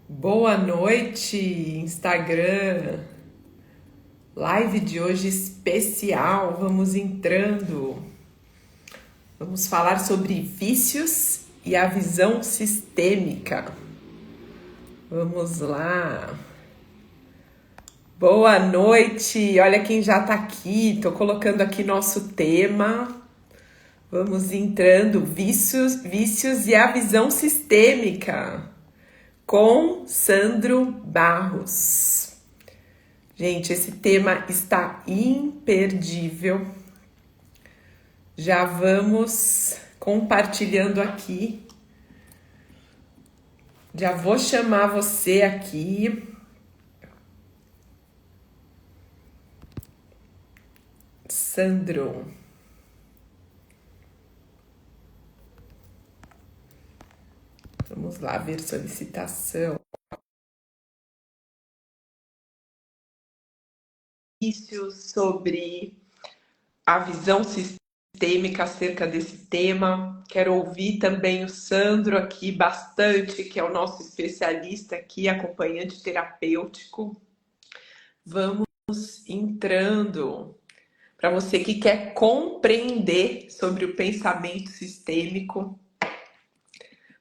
Boa noite, Instagram. Live de hoje especial. Vamos entrando. Vamos falar sobre vícios e a visão sistêmica. Vamos lá. Boa noite. Olha quem já tá aqui. Tô colocando aqui nosso tema. Vamos entrando. Vícios e a visão sistêmica. Com Sandro Barros. Gente, esse tema está imperdível. Já vamos compartilhando aqui. Já vou chamar você aqui. Sandro. Vamos lá ver solicitação. Sobre a visão sistêmica acerca desse tema. Quero ouvir também o Sandro aqui bastante, que é o nosso especialista aqui, acompanhante terapêutico. Vamos entrando. Para você que quer compreender sobre o pensamento sistêmico,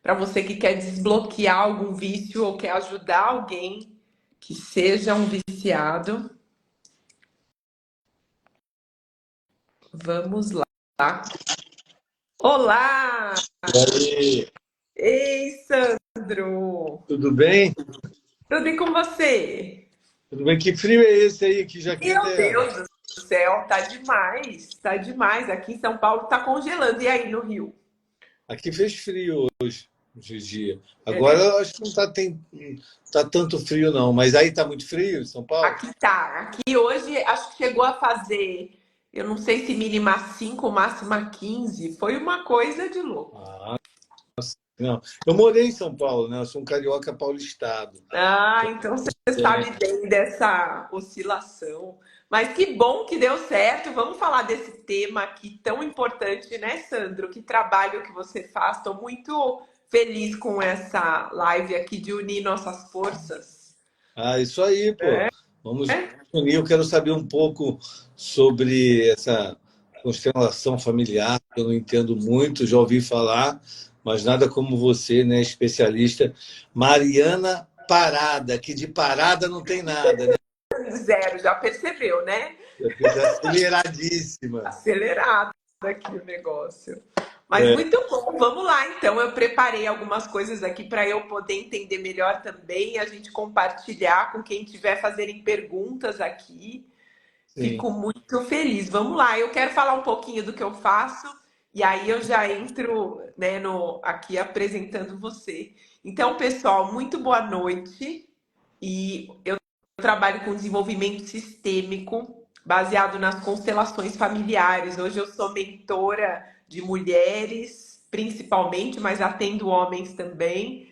para você que quer desbloquear algum vício ou quer ajudar alguém que seja um viciado, vamos lá. Olá! E aí, Ei, Sandro! tudo bem? Tudo bem com você? Tudo bem? Que frio é esse aí? Que jaqueta Meu é essa? Deus do céu, tá demais, tá demais. Aqui em São Paulo tá congelando. E aí no Rio? Aqui fez frio hoje de dia. Agora É, eu acho que não tá tanto frio não, mas aí tá muito frio em São Paulo? aqui tá. Aqui hoje acho que chegou a fazer, eu não sei se mínima 5, máxima 15. Foi uma coisa de louco. Ah, não. Eu morei em São Paulo, né? Eu sou um carioca paulistado. Ah, então você sabe bem dessa oscilação. Mas que bom que deu certo. Vamos falar desse tema aqui tão importante, né, Sandro? Que trabalho que você faz. Estou muito feliz com essa live aqui de unir nossas forças. Ah, isso aí, pô. Vamos unir. Eu quero saber um pouco sobre essa constelação familiar, que eu não entendo muito, já ouvi falar, mas nada como você, né, especialista. Mariana Parada, que de parada não tem nada, né? Zero, já percebeu, né? Já fica aceleradíssima. Acelerado aqui o negócio. Mas É, muito bom, vamos lá então. Eu preparei algumas coisas aqui para eu poder entender melhor também, e a gente compartilhar com quem tiver fazerem perguntas aqui. sim. Fico muito feliz. Vamos lá, eu quero falar um pouquinho do que eu faço e aí eu já entro, né, aqui apresentando você. Então, pessoal, muito boa noite. E eu trabalho com desenvolvimento sistêmico baseado nas constelações familiares. Hoje eu sou mentora de mulheres, principalmente, mas atendo homens também,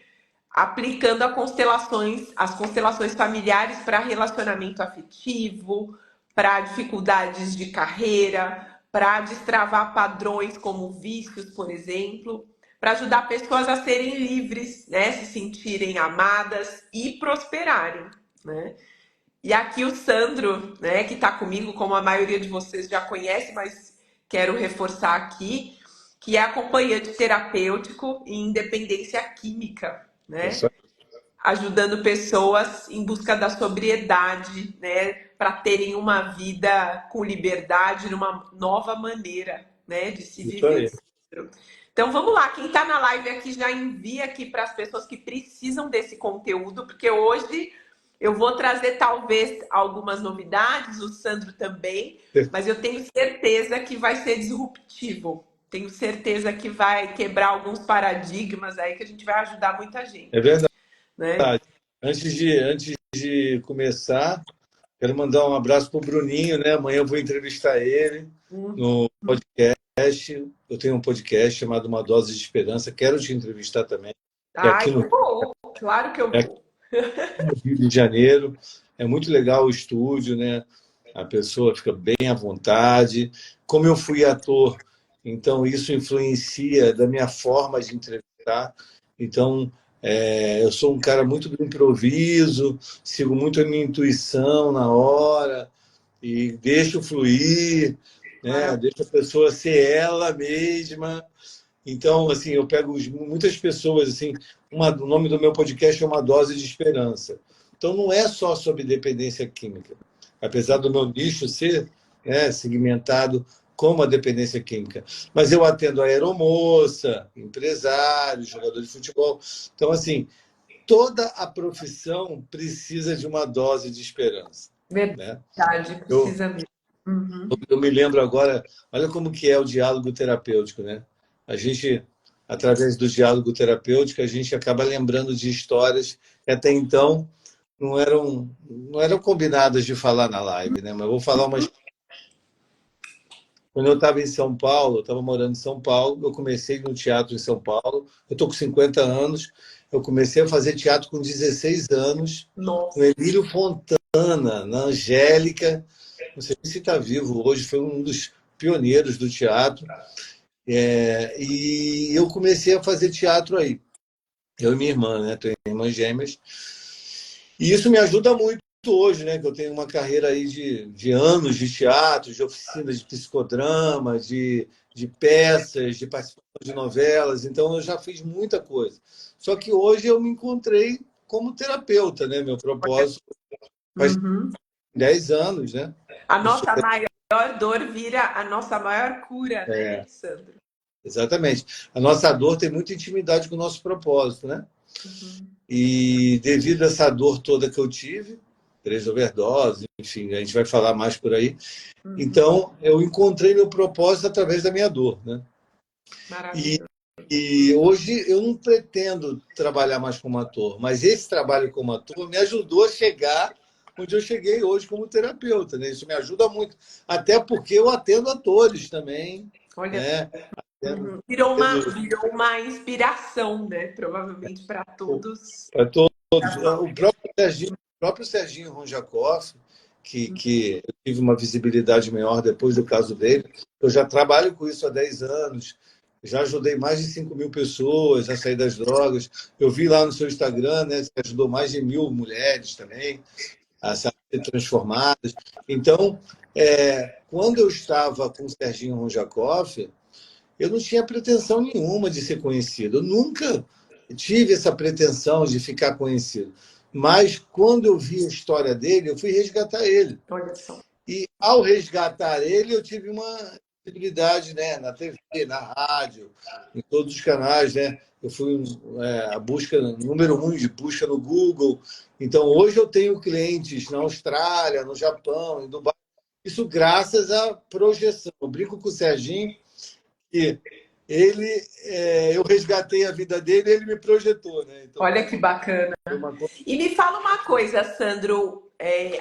aplicando as constelações familiares para relacionamento afetivo, para dificuldades de carreira, para destravar padrões como vícios, por exemplo, para ajudar pessoas a serem livres, né, se sentirem amadas e prosperarem, né? E aqui o Sandro, né, que está comigo, como a maioria de vocês já conhece, mas quero reforçar aqui, que é acompanhante terapêutico em independência química, né? Isso Ajudando pessoas em busca da sobriedade, né, para terem uma vida com liberdade, numa nova maneira, né, de se isso viver. aí. Então vamos lá, quem está na live aqui já envia aqui para as pessoas que precisam desse conteúdo, porque hoje eu vou trazer talvez algumas novidades, o Sandro também, mas eu tenho certeza que vai ser disruptivo. Tenho certeza que vai quebrar alguns paradigmas aí que a gente vai ajudar muita É gente, verdade. né? Antes de começar, quero mandar um abraço para o Bruninho, né? Amanhã eu vou entrevistar ele Hum. no podcast. Eu tenho um podcast chamado Uma Dose de Esperança. Quero te entrevistar também. É aqui Ai, no, eu vou. Claro que eu é aqui vou. no Rio de Janeiro. É muito legal o estúdio, né? A pessoa fica bem à vontade. Como eu fui ator, então isso influencia da minha forma de entrevistar. Então, Eu sou um cara muito do improviso, sigo muito a minha intuição na hora e deixo fluir, né? Deixo a pessoa ser ela mesma. Então, assim, eu pego muitas pessoas, assim, o nome do meu podcast é Uma Dose de Esperança. Então, não é só sobre dependência química. Apesar do meu nicho ser, né, segmentado como a dependência química. Mas eu atendo a aeromoça, empresários, jogador de futebol. Então, assim, toda a profissão precisa de uma dose de esperança, né? Verdade, Eu, precisa mesmo. Uhum. eu me lembro agora, olha como que é o diálogo terapêutico, né? A gente, através do diálogo terapêutico, a gente acaba lembrando de histórias que até então não eram combinadas de falar na live, né? Mas eu vou falar uma. Quando eu estava em São Paulo, eu estava morando em São Paulo, eu comecei no teatro em São Paulo, eu estou com 50 anos, eu comecei a fazer teatro com 16 anos, Nossa. no Emílio Fontana, na Angélica, não sei se está vivo hoje, foi um dos pioneiros do teatro, e eu comecei a fazer teatro aí, eu e minha irmã, né? Tenho irmãs gêmeas, e isso me ajuda muito hoje, né? Que eu tenho uma carreira aí de anos de teatro, de oficinas de psicodrama, de peças, de participação de novelas. Então, eu já fiz muita coisa. Só que hoje eu me encontrei como terapeuta, né? Meu propósito faz Uhum. 10 anos, né? A nossa maior dor vira a nossa maior cura, né, É, Sandro? exatamente. A nossa dor tem muita intimidade com o nosso propósito, né? Uhum. E devido a essa dor toda que eu tive, 3 overdoses, enfim, a gente vai falar mais por aí. Uhum. Então, eu encontrei meu propósito através da minha dor, né? E, Maravilhoso. e hoje eu não pretendo trabalhar mais como ator, mas esse trabalho como ator me ajudou a chegar onde eu cheguei hoje como terapeuta, né? Isso me ajuda muito, até porque eu atendo atores também, Olha, né? uhum. Atendo, Virou uma inspiração, né? Provavelmente para todos. para todos. O próprio Serginho Ronjakoff, que eu tive uma visibilidade maior depois do caso dele, eu já trabalho com isso há 10 anos, já ajudei mais de 5.000 pessoas a sair das drogas. Eu vi lá no seu Instagram, né, você ajudou mais de 1.000 mulheres também a ser transformadas. Então, quando eu estava com o Serginho Ronjakoff, eu não tinha pretensão nenhuma de ser conhecido. Eu nunca tive essa pretensão de ficar conhecido. Mas, quando eu vi a história dele, eu fui resgatar ele. Olha só. E, ao resgatar ele, eu tive uma visibilidade, né, na TV, na rádio, em todos os canais. Né? Eu fui a busca, número 1 de busca no Google. Então, hoje eu tenho clientes na Austrália, no Japão, em Dubai. Isso graças à projeção. Eu brinco com o Serginho que eu resgatei a vida dele e ele me projetou, né? Então, Olha que bacana. foi uma coisa. E me fala uma coisa, Sandro,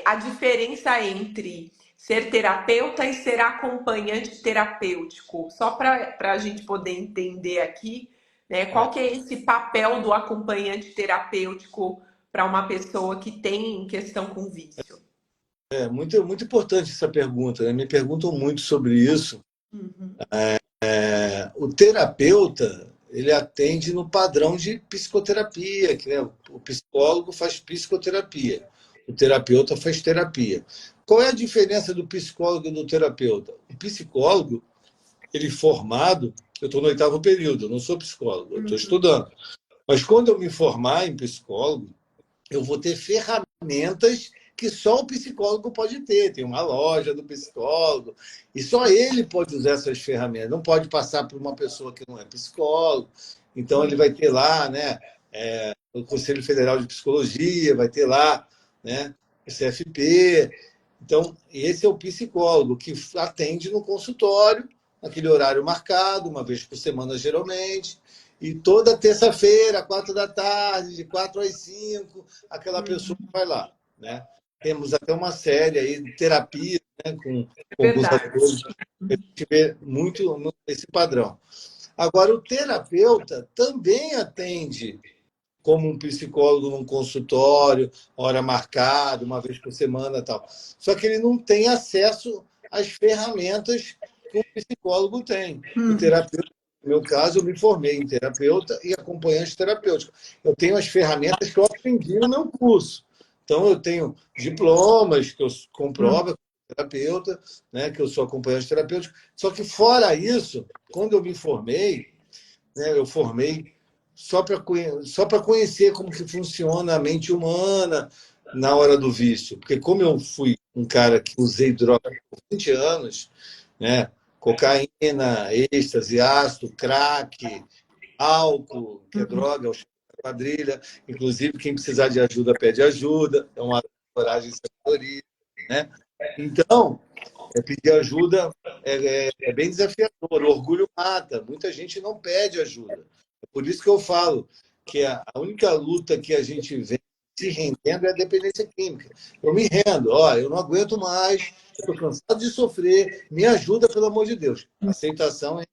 a diferença entre ser terapeuta e ser acompanhante terapêutico, só para a gente poder entender aqui, né, qual que é esse papel do acompanhante terapêutico para uma pessoa que tem questão com vício? Muito, muito importante essa pergunta, né? Me perguntam muito sobre isso. Uhum. O terapeuta, ele atende no padrão de psicoterapia, que, né, o psicólogo faz psicoterapia, o terapeuta faz terapia. Qual é a diferença do psicólogo e do terapeuta? O psicólogo, ele formado, eu estou no 8º período, eu não sou psicólogo, eu estou Uhum. estudando. Mas quando eu me formar em psicólogo, eu vou ter ferramentas que só o psicólogo pode ter. Tem uma loja do psicólogo e só ele pode usar essas ferramentas. Não pode passar por uma pessoa que não é psicólogo. Então ele vai ter lá, né, o Conselho Federal de Psicologia, vai ter lá, né, o CFP. Então esse é o psicólogo que atende no consultório, naquele horário marcado, uma vez por semana geralmente. E toda terça-feira, 4 da tarde, de 4 às 5, aquela pessoa vai lá. Né? Temos até uma série aí de terapia, né, com alguns Verdade. atores, a gente vê muito esse padrão. Agora, o terapeuta também atende como um psicólogo num consultório, hora marcada, uma vez por semana e tal. Só que ele não tem acesso às ferramentas que o psicólogo tem. O Uhum. terapeuta No meu caso, eu me formei em terapeuta e acompanhante terapêutico. Eu tenho as ferramentas que eu aprendi no meu curso. Então, eu tenho diplomas que eu comprovo que eu sou terapeuta, né, que eu sou acompanhante terapêutico. Só que, fora isso, quando eu me formei, né, eu formei só para conhecer como que funciona a mente humana na hora do vício. Porque como eu fui um cara que usei droga por 20 anos, né, cocaína, êxtase, ácido, crack, álcool, que é Uhum. droga, é o chão da quadrilha. Inclusive, quem precisar de ajuda, pede ajuda. É uma coragem e sabedoria, né? Então, pedir ajuda é bem desafiador. O orgulho mata. Muita gente não pede ajuda. É por isso que eu falo que a única luta que a gente vem se rendendo é a dependência química. Eu me rendo. Ó, eu não aguento mais. Estou cansado de sofrer. Me ajuda, pelo amor de Deus. Aceitação é.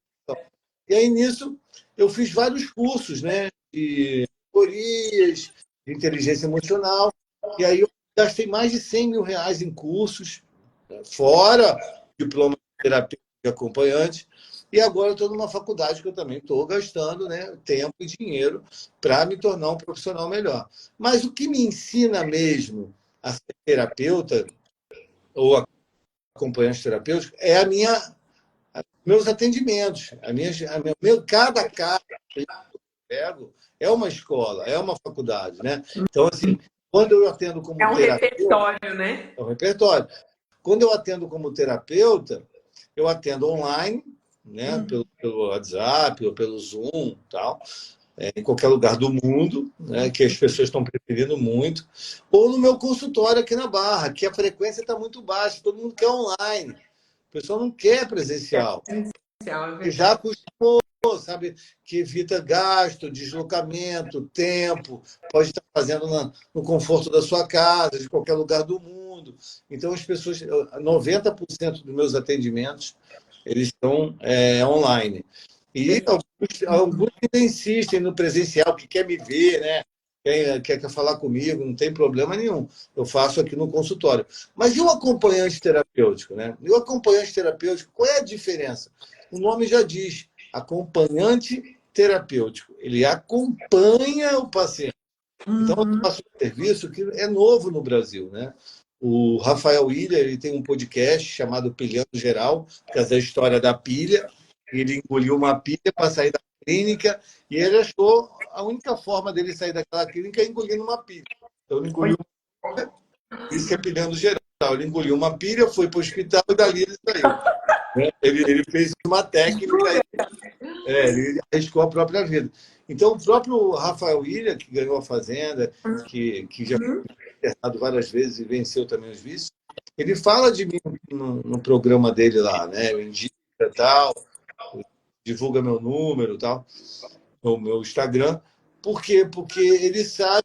E aí, nisso, eu fiz vários cursos, né? De teorias, de inteligência emocional. E aí eu gastei mais de R$ 100.000 em cursos, fora diploma de terapia de acompanhante. E agora eu estou numa faculdade que eu também estou gastando, né, tempo e dinheiro para me tornar um profissional melhor. Mas o que me ensina mesmo a ser terapeuta ou acompanhante terapêutico é meus atendimentos. Cada caso que eu pego é uma escola, é uma faculdade. Né? Então, assim, quando eu atendo É como um terapeuta, repertório, né? é um repertório. Quando eu atendo como terapeuta, eu atendo online, né, pelo WhatsApp ou pelo Zoom, tal, em qualquer lugar do mundo, né, que as pessoas estão preferindo muito, ou no meu consultório aqui na Barra, que a frequência está muito baixa, todo mundo quer online, o pessoal não quer É presencial, essencial, é e já verdade. acostumou, sabe, que evita gasto, deslocamento, tempo, pode estar fazendo no conforto da sua casa, de qualquer lugar do mundo. Então, as pessoas, 90% dos meus atendimentos, eles estão online. E alguns ainda insistem no presencial, que quer me ver, né? Quer falar comigo, não tem problema nenhum. Eu faço aqui no consultório. Mas e o acompanhante terapêutico, né? E o acompanhante terapêutico, qual é a diferença? O nome já diz, acompanhante terapêutico. Ele acompanha o paciente. Então, eu Uhum. faço um serviço que é novo no Brasil, né? O Rafael Ilha, ele tem um podcast chamado Pilhando Geral, que é a história da pilha. Ele engoliu uma pilha para sair da clínica e ele achou a única forma dele sair daquela clínica é engolindo uma pilha. Então, ele engoliu, isso que é Pilhando Geral. Ele engoliu uma pilha, foi para o hospital e dali ele saiu. Né? Ele fez uma técnica, ele arriscou a própria vida. Então, o próprio Rafael Ilha, que ganhou a Fazenda, que já Uhum. internado várias vezes e venceu também os vícios, ele fala de mim no programa dele lá, né? Eu indica tal, divulga meu número tal, no meu Instagram. Por quê? Porque ele sabe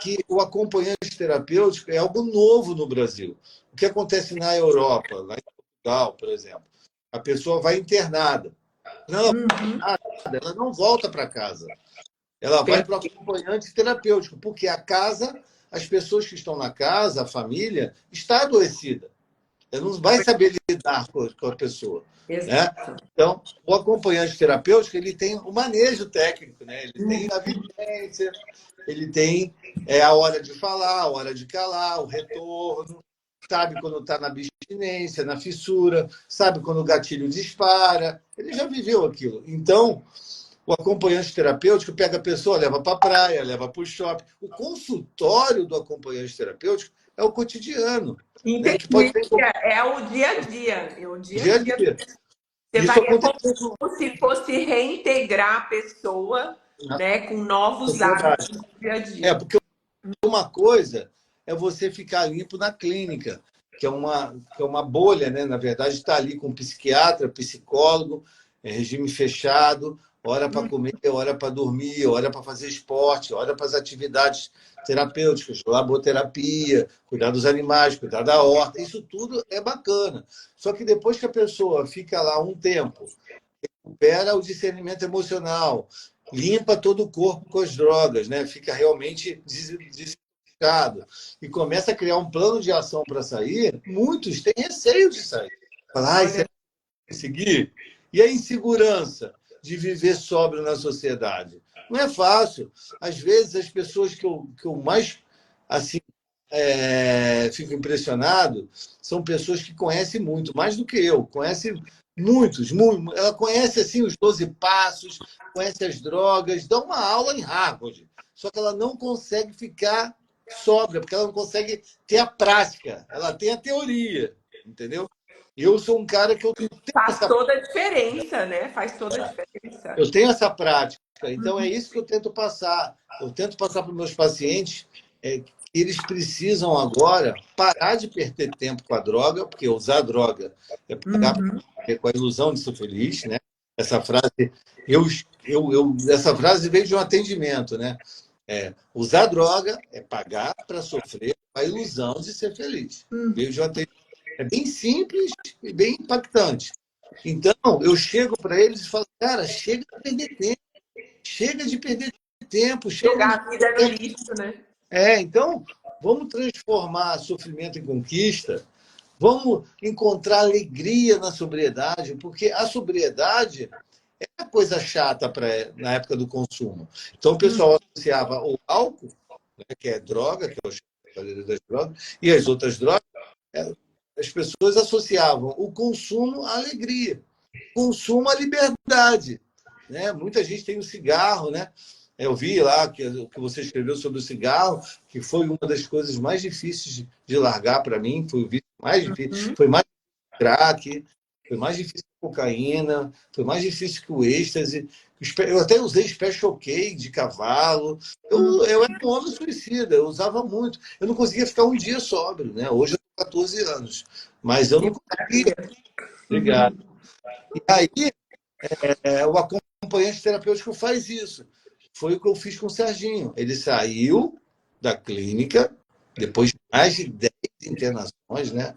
que o acompanhante terapêutico é algo novo no Brasil. O que acontece na Europa, lá em Portugal, por exemplo? A pessoa vai internada. Não, Uhum. ela não volta para casa. Ela vai para o acompanhante terapêutico, porque a casa, as pessoas que estão na casa, a família, está adoecida. Ela não vai saber lidar com a pessoa. Né? Exato. Então, o acompanhante terapêutico ele tem o manejo técnico, né? Ele tem a vivência, ele tem a hora de falar, a hora de calar, o retorno, sabe quando está na abstinência, na fissura, sabe quando o gatilho dispara. Ele já viveu aquilo. Então, o acompanhante terapêutico pega a pessoa, leva para a praia, leva para o shopping. O consultório do acompanhante terapêutico é o cotidiano, né? Que pode Entendi. ser É o dia a dia. É o dia a dia a dia. dia. Você Isso vai, é aconteceu como se fosse reintegrar a pessoa, na né, com novos hábitos sociedade. do dia a dia. Porque uma coisa é você ficar limpo na clínica, que é uma bolha, né? Na verdade, está ali com psiquiatra, psicólogo, regime fechado, hora para comer, hora para dormir, hora para fazer esporte, hora para as atividades terapêuticas, laboterapia, cuidar dos animais, cuidar da horta. Isso tudo é bacana. Só que depois que a pessoa fica lá um tempo, recupera o discernimento emocional, limpa todo o corpo com as drogas, né? Fica realmente desintoxicado e começa a criar um plano de ação para sair, muitos têm receio de sair. Falar, será Olha, que eu vou conseguir? E a insegurança de viver sóbrio na sociedade? Não é fácil. Às vezes, as pessoas que eu mais assim, fico impressionado são pessoas que conhecem muito, mais do que eu, conhecem muitos, muito. Ela conhece assim os 12 passos, conhece as drogas, dá uma aula em Harvard, só que ela não consegue ficar sóbria, porque ela não consegue ter a prática, ela tem a teoria, entendeu? Eu sou um cara que eu tenho Faz essa, toda a diferença, né? Faz toda a diferença. eu tenho essa prática, então é isso que eu tento passar. Eu tento passar para os meus pacientes que eles precisam agora parar de perder tempo com a droga, porque usar droga é pagar Uhum. com a ilusão de ser feliz, né? Essa frase, essa frase veio de um atendimento, né? Usar droga é pagar para sofrer com a ilusão de ser feliz. Veio de um atendimento. É bem simples e bem impactante. Então, eu chego para eles e falo, cara, chega de perder tempo, chega de perder tempo, chega de Jogar a vida no lixo, né? então, vamos transformar sofrimento em conquista, vamos encontrar alegria na sobriedade, porque a sobriedade é uma coisa chata na época do consumo. Então, o pessoal associava o álcool, né, que é droga, que é o chamado das drogas, e as outras drogas, é, as pessoas associavam o consumo à alegria, consumo à liberdade. Né? Muita gente tem o cigarro, né? Eu vi lá que você escreveu sobre o cigarro, que foi uma das coisas mais difíceis de largar para mim, foi o vício mais difícil, Uhum. foi mais crack, foi mais difícil que a cocaína, foi mais difícil que o êxtase. Eu até usei Special K de cavalo. Eu era um homem suicida, eu usava muito. Eu não conseguia ficar um dia sóbrio, né? Hoje eu tenho 14 anos, mas eu Que não conseguia. maravilha. Obrigado. E aí, o acompanhante terapêutico faz isso. Foi o que eu fiz com o Serginho. Ele saiu da clínica, depois de mais de 10 internações, né?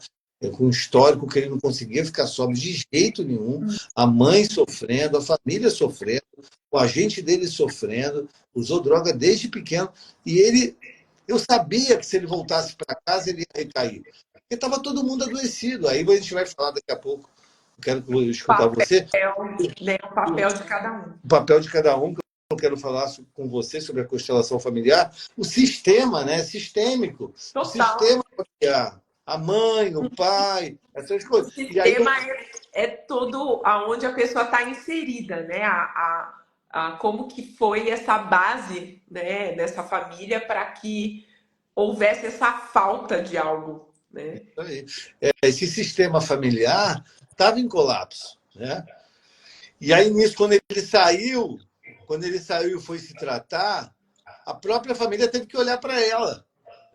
Com um histórico que ele não conseguia ficar sóbrio de jeito nenhum, a mãe sofrendo, a família sofrendo, o agente dele sofrendo, usou droga desde pequeno, e eu sabia que se ele voltasse para casa, ele ia recair. Porque estava todo mundo adoecido. Aí a gente vai falar daqui a pouco. Eu quero escutar Papel, você né? O papel de cada um. o papel de cada um, que eu quero falar com você sobre a constelação familiar, o sistema, né, sistêmico, o Total. sistema familiar, a mãe, o pai, essas O coisas. E aí sistema é todo aonde a pessoa está inserida, né? Como que foi essa base, né, dessa família para que houvesse essa falta de algo, né? esse sistema familiar estava em colapso, né? E aí nisso, quando ele saiu e foi se tratar, a própria família teve que olhar para ela,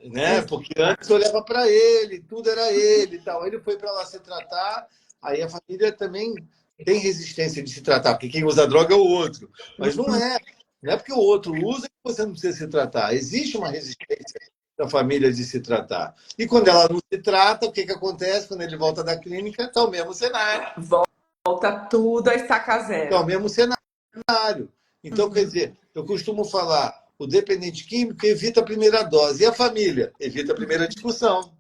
né? Porque antes olhava para ele, tudo era ele e tal. Ele foi para lá se tratar, aí a família também tem resistência de se tratar, porque quem usa droga é o outro. Mas não é. Não é porque o outro usa que você não precisa se tratar. Existe uma resistência da família de se tratar. E quando ela não se trata, o que acontece? Quando ele volta da clínica, está o mesmo cenário. Volta tudo a estaca Está o zero. mesmo cenário. Então, quer dizer, eu costumo falar, o dependente químico evita a primeira dose. E a família? Evita a primeira discussão.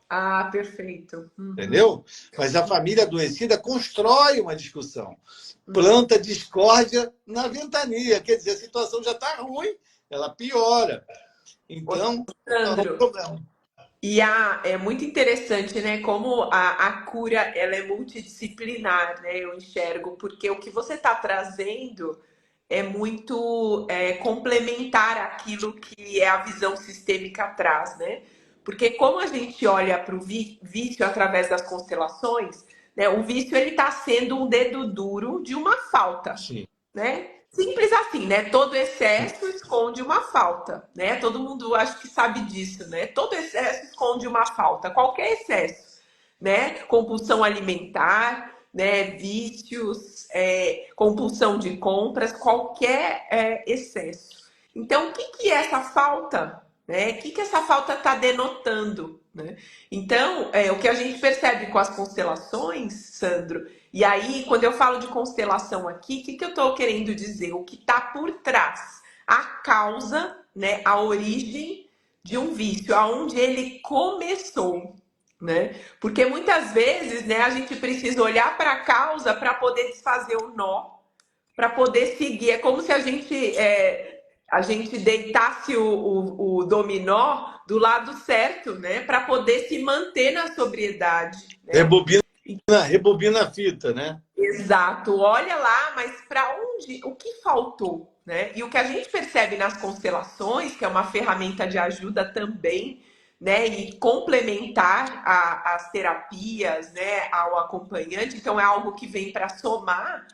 Ah, perfeito. Entendeu? Mas a família adoecida constrói uma discussão, planta discórdia na ventania. Quer dizer, a situação já está ruim, ela piora. Então, é um Sandro, problema. é muito interessante, né? Como a cura ela é multidisciplinar, né? Eu enxergo, porque o que você está trazendo é muito complementar aquilo que é a visão sistêmica traz, né? Porque como a gente olha para o vício através das constelações, né? O vício ele está sendo um dedo duro de uma falta, Sim. né? Simples assim, né? Todo excesso esconde uma falta, né? Todo mundo acho que sabe disso, né? Todo excesso esconde uma falta, qualquer excesso, né? Compulsão alimentar, né? Vícios, compulsão de compras, qualquer excesso. Então, o que que é essa falta? Né? O que que essa falta está denotando? Né? Então, o que a gente percebe com as constelações, Sandro, e aí, quando eu falo de constelação aqui, o que que eu estou querendo dizer? O que está por trás? A causa, né? A origem de um vício, aonde ele começou, né? Porque muitas vezes, né, a gente precisa olhar para a causa para poder desfazer o nó, para poder seguir. É como se a gente deitasse o dominó do lado certo, né? Para poder se manter na sobriedade, né? Rebobina, rebobina a fita, né? Exato. Olha lá, mas para onde, o que faltou, né? E o que a gente percebe nas constelações, que é uma ferramenta de ajuda também, né? E complementar as terapias, né? Ao acompanhante, então é algo que vem para somar,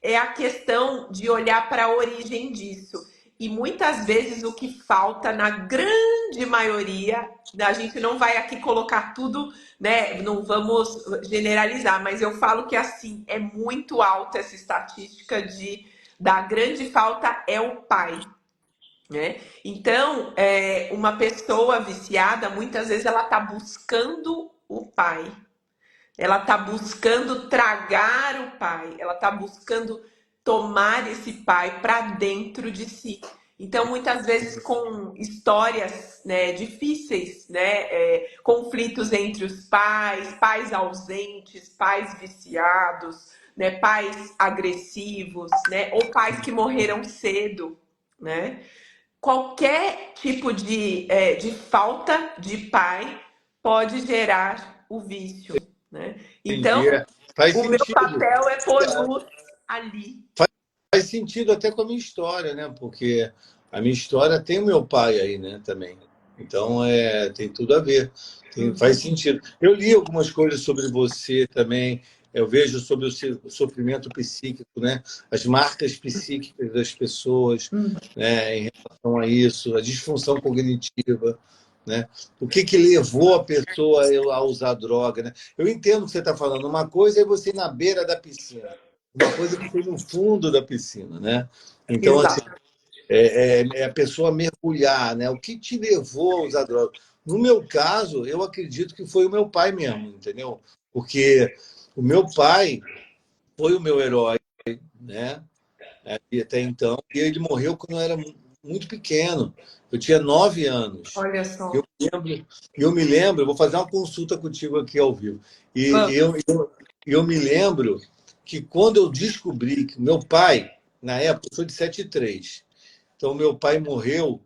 é a questão de olhar para a origem disso. E muitas vezes o que falta, na grande maioria, a gente não vai aqui colocar tudo, né? Não vamos generalizar, mas eu falo que assim é muito alta essa estatística da grande falta é o pai, né? Então, uma pessoa viciada, muitas vezes ela está buscando o pai. Ela está buscando tragar o pai, ela está buscando tomar esse pai para dentro de si. Então, muitas vezes com histórias, né, difíceis, né, conflitos entre os pais, pais ausentes, pais viciados, né, pais agressivos, né, ou pais que morreram cedo, né? Qualquer tipo de falta de pai pode gerar o vício, né? Entendi. Então, Faz o meu sentido. papel é pôr luz ali. Faz sentido até com a minha história, né? Porque a minha história tem o meu pai aí, né, também. Então, tem tudo a ver. Faz sentido. Eu li algumas coisas sobre você também. Eu vejo sobre o sofrimento psíquico, né? As marcas psíquicas das pessoas, né, em relação a isso, a disfunção cognitiva, né? O que que levou a pessoa a usar droga, né? Eu entendo o que você está falando. Uma coisa é você ir na beira da piscina. Uma coisa que foi no fundo da piscina, né? Então, assim, Exato. é a pessoa mergulhar, né? O que te levou a usar droga? No meu caso, eu acredito que foi o meu pai mesmo, entendeu? Porque o meu pai foi o meu herói, né? E até então, e ele morreu quando eu era muito pequeno. Eu tinha 9 anos. Olha Eu só. eu me lembro, eu vou fazer uma consulta contigo aqui ao vivo. E Vamos. eu me lembro que quando eu descobri que meu pai, na época, eu sou de 73. Então, meu pai morreu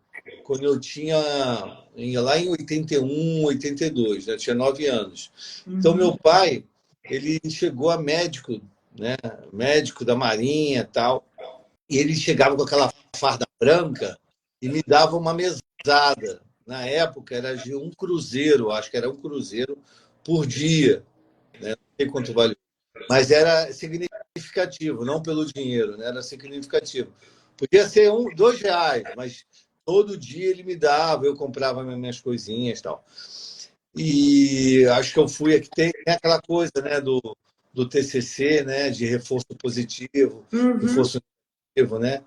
quando eu tinha, lá em 81, 82, né? Eu tinha 9 anos. Então, meu pai, ele chegou a médico, né? Médico da Marinha e tal. E ele chegava com aquela farda branca e me dava uma mesada. Na época era de um cruzeiro, acho que era um cruzeiro por dia, né? Não sei quanto vale, mas era significativo, não pelo dinheiro, né? Era significativo. Podia ser R$ 2, mas todo dia ele me dava, eu comprava minhas coisinhas e tal. E acho que eu fui aqui, tem aquela coisa, né, do TCC, né, de reforço positivo, Uhum. reforço negativo, né?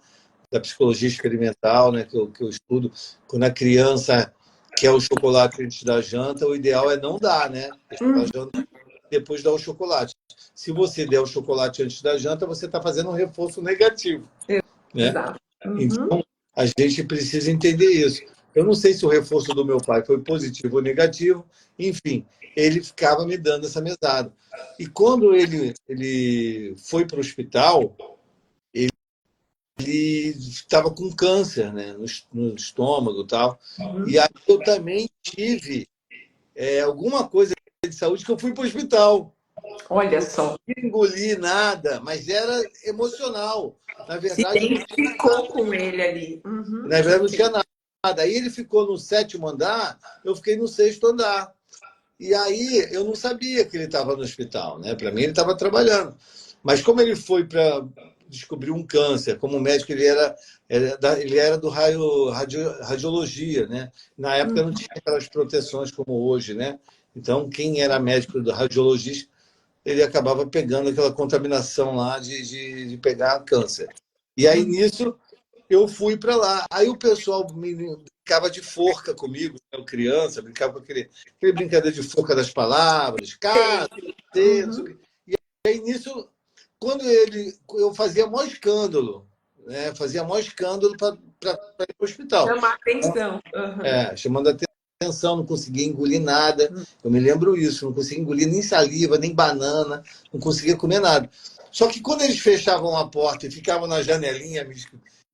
Da psicologia experimental, né, que eu estudo, quando a criança quer o chocolate antes da janta, o ideal é não dar, né? Deixar a janta depois dar o chocolate. Se você der o chocolate antes da janta, você está fazendo um reforço negativo, né? Exato. Uhum. Então, a gente precisa entender isso. Eu não sei se o reforço do meu pai foi positivo ou negativo, enfim, ele ficava me dando essa mesada. E quando ele foi para o hospital, ele estava com câncer, né, no estômago e tal. E aí eu também tive alguma coisa de saúde que eu fui para o hospital. Olha Não só. consegui engolir nada, mas era emocional. Na Se verdade, não tinha identificou com ele ali. Uhum. Na verdade, não tinha nada. Aí ele ficou no 7º andar, eu fiquei no 6º andar. E aí eu não sabia que ele estava no hospital, né? Para mim, ele estava trabalhando. Mas como ele foi para descobrir um câncer, como médico, ele era do radiologia, né? Na época não tinha aquelas proteções como hoje, né? Então, quem era médico do radiologista, ele acabava pegando aquela contaminação lá de pegar câncer. E aí, nisso, eu fui para lá. Aí o pessoal brincava de forca comigo, eu criança, brincava com aquele brincadeira de forca das palavras, Sei. cara, não sei o Uhum. quê. E aí nisso, quando eu fazia maior escândalo, né? Fazia maior escândalo para ir para o hospital. Chamar atenção. Uhum. Chamando atenção, não conseguia engolir nada. Eu me lembro isso, não conseguia engolir nem saliva, nem banana, não conseguia comer nada. Só que quando eles fechavam a porta e ficavam na janelinha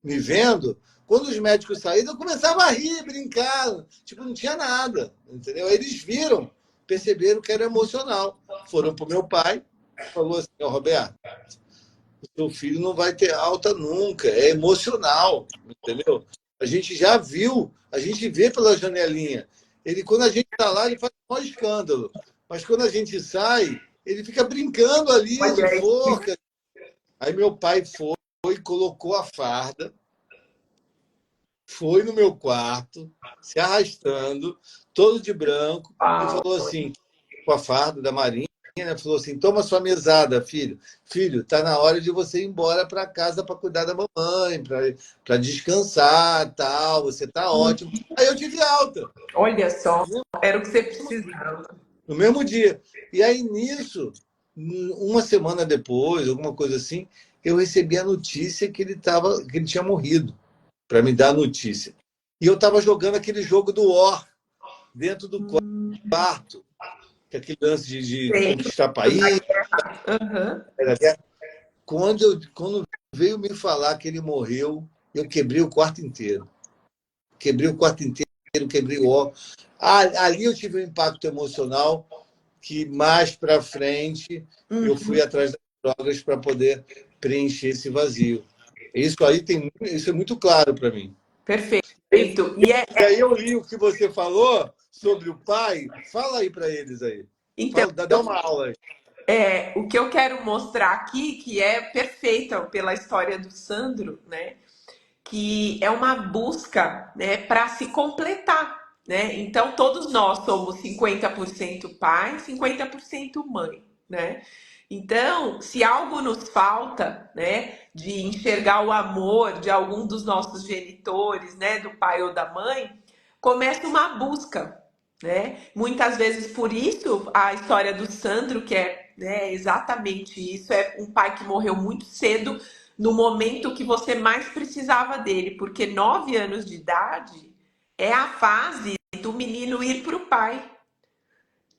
me vendo, quando os médicos saíram, eu começava a rir, brincar, tipo, não tinha nada, entendeu? Aí eles viram, perceberam que era emocional. Foram para o meu pai, falou assim, ó, Roberto, seu filho não vai ter alta nunca, é emocional, entendeu? A gente já viu, a gente vê pela janelinha. Ele, quando a gente está lá, ele faz um maior escândalo. Mas quando a gente sai, ele fica brincando ali de Olha aí. forca. Aí meu pai foi, colocou a farda, foi no meu quarto, se arrastando, todo de branco, e Uau. falou assim, com a farda da Marinha, né? Falou assim, toma sua mesada, filho. Filho, tá na hora de você ir embora para casa para cuidar da mamãe, para descansar, tal, você tá ótimo. Aí eu tive alta, Olha só, era o que você precisava. no mesmo dia. E aí, nisso, uma semana depois, alguma coisa assim, eu recebi a notícia que ele tinha morrido, para me dar a notícia. E eu estava jogando aquele jogo do War dentro do quarto, que é aquele lance de Sei. conquistar país. Uhum. Quando veio me falar que ele morreu, eu quebrei o quarto inteiro. Quebrei o quarto inteiro, quebrei o War. Ali eu tive um impacto emocional que mais para frente eu fui atrás das drogas para poder preencher esse vazio. Isso é muito claro para mim. Perfeito. E aí eu li o que você falou sobre o pai. Fala aí para eles aí. Então, Fala, dá uma aula. o que eu quero mostrar aqui, que é perfeita pela história do Sandro, né? Que é uma busca, né, para se completar, né? Então todos nós somos 50% pai, 50% mãe, né? Então, se algo nos falta, né, de enxergar o amor de algum dos nossos genitores, né, do pai ou da mãe, começa uma busca, né? Muitas vezes por isso a história do Sandro, que é, né, exatamente isso, é um pai que morreu muito cedo no momento que você mais precisava dele, porque 9 anos de idade é a fase do menino ir para o pai.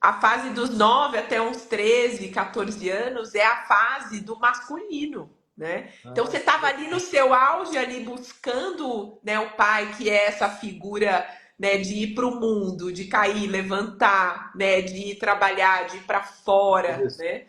A fase dos 9 até uns 13, 14 anos é a fase do masculino, né? Então você estava ali no seu auge, ali buscando, né, o pai, que é essa figura, né, de ir para o mundo, de cair, levantar, né, de ir trabalhar, de ir para fora, né?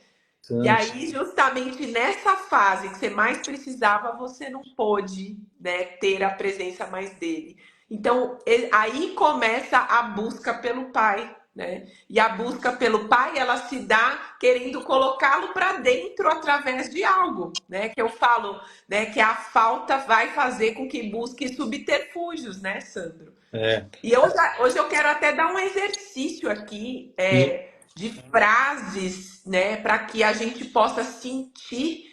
E Interessante. aí, justamente nessa fase que você mais precisava, você não pôde, né, ter a presença mais dele. Então, aí começa a busca pelo pai, né? E a busca pelo pai, ela se dá querendo colocá-lo para dentro através de algo, né? Que eu falo, né, que a falta vai fazer com que busque subterfúgios, né, Sandro? É. E hoje eu quero até dar um exercício aqui de frases, né, para que a gente possa sentir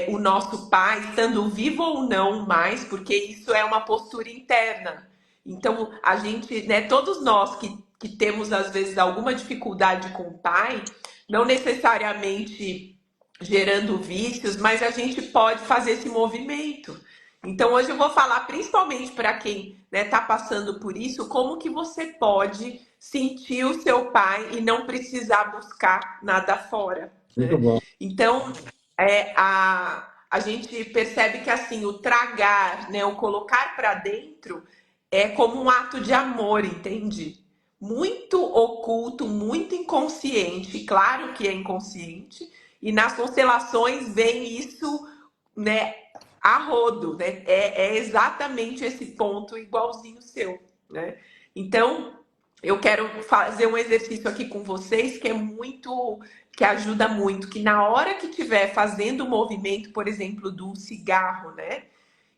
o nosso pai, estando vivo ou não mais, porque isso é uma postura interna. Então, a gente, né, todos nós que temos, às vezes, alguma dificuldade com o pai, não necessariamente gerando vícios, mas a gente pode fazer esse movimento. Então, hoje eu vou falar principalmente para quem está passando por isso, como que você pode sentir o seu pai e não precisar buscar nada fora, Muito né? bom. Então, a gente percebe que assim, o tragar, né, o colocar para dentro é como um ato de amor, entende? Muito oculto, muito inconsciente, claro que é inconsciente, e nas constelações vem isso, né, a rodo, né? É exatamente esse ponto igualzinho seu, né? Então, eu quero fazer um exercício aqui com vocês que é muito, que ajuda muito, que na hora que estiver fazendo o movimento, por exemplo, do cigarro, né?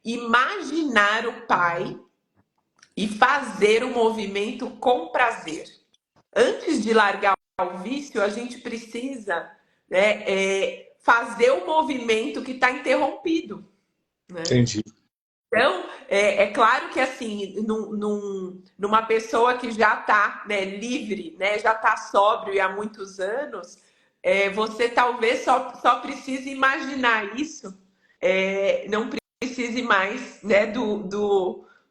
Imaginar o pai e fazer o movimento com prazer. Antes de largar o vício, a gente precisa, né, fazer o movimento que está interrompido, né? Entendi. Então, é claro que assim, numa pessoa que já está, né, livre, né, já está sóbrio e há muitos anos, você talvez só precise imaginar isso, não precise mais, né,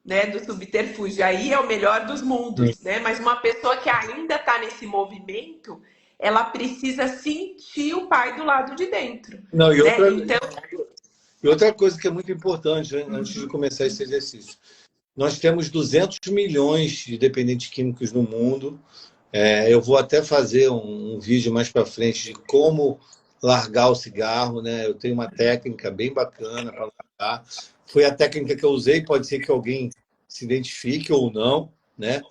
né, do subterfúgio. Aí é o melhor dos mundos, né? Mas uma pessoa que ainda está nesse movimento, ela precisa sentir o pai do lado de dentro, Não, né? Então, e outra coisa que é muito importante, né, antes de começar esse exercício, nós temos 200 milhões de dependentes químicos no mundo. Eu vou até fazer um vídeo mais para frente de como largar o cigarro, né? Eu tenho uma técnica bem bacana para largar. Foi a técnica que eu usei, pode ser que alguém se identifique ou não, né?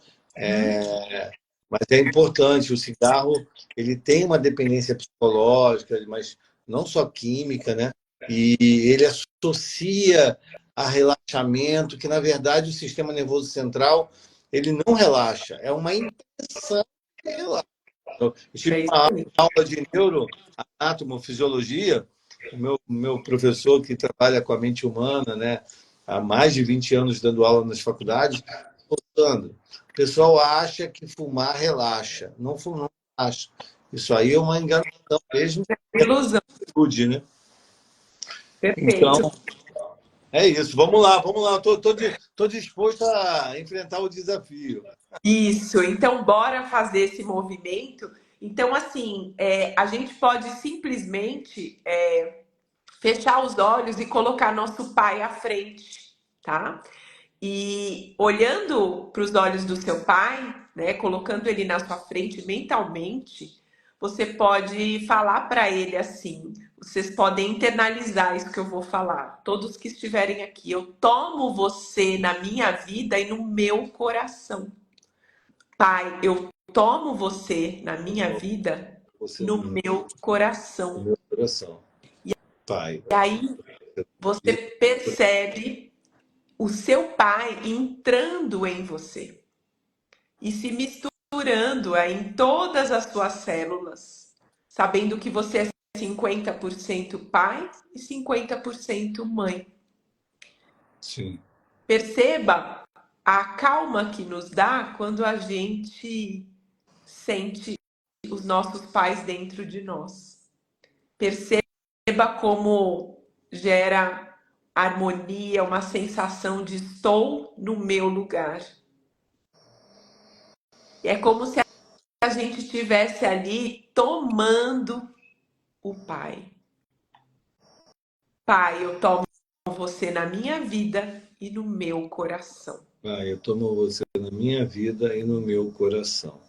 Mas é importante, o cigarro, ele tem uma dependência psicológica, mas não só química, né? E ele associa a relaxamento, que na verdade o sistema nervoso central, ele não relaxa, é uma impressão de relaxa. Eu tive é isso uma aí. aula de neuroanatomofisiologia, o meu professor que trabalha com a mente humana, né, há mais de 20 anos dando aula nas faculdades, voltando. O pessoal acha que fumar relaxa. Não, não relaxa. Isso aí é uma enganação mesmo, Ilusão, saúde, né? Então, perfeito. é isso. Vamos lá, vamos lá. Tô disposto a enfrentar o desafio. Isso, então bora fazer esse movimento. Então, assim, a gente pode simplesmente fechar os olhos e colocar nosso pai à frente, tá? E olhando para os olhos do seu pai, né, colocando ele na sua frente mentalmente, você pode falar para ele assim. Vocês podem internalizar isso que eu vou falar. Todos que estiverem aqui, eu tomo você na minha vida e no meu coração. Pai, eu tomo você na minha vida Você no no meu coração. meu coração. Pai, E aí você percebe o seu pai entrando em você e se misturando em todas as suas células, sabendo que você é 50% pai e 50% mãe. sim. Perceba a calma que nos dá quando a gente sente os nossos pais dentro de nós. Perceba como gera harmonia, uma sensação de estou no meu lugar. É como se a gente estivesse ali tomando o Pai. Pai, eu tomo você na minha vida e no meu coração. Pai, eu tomo você na minha vida e no meu coração.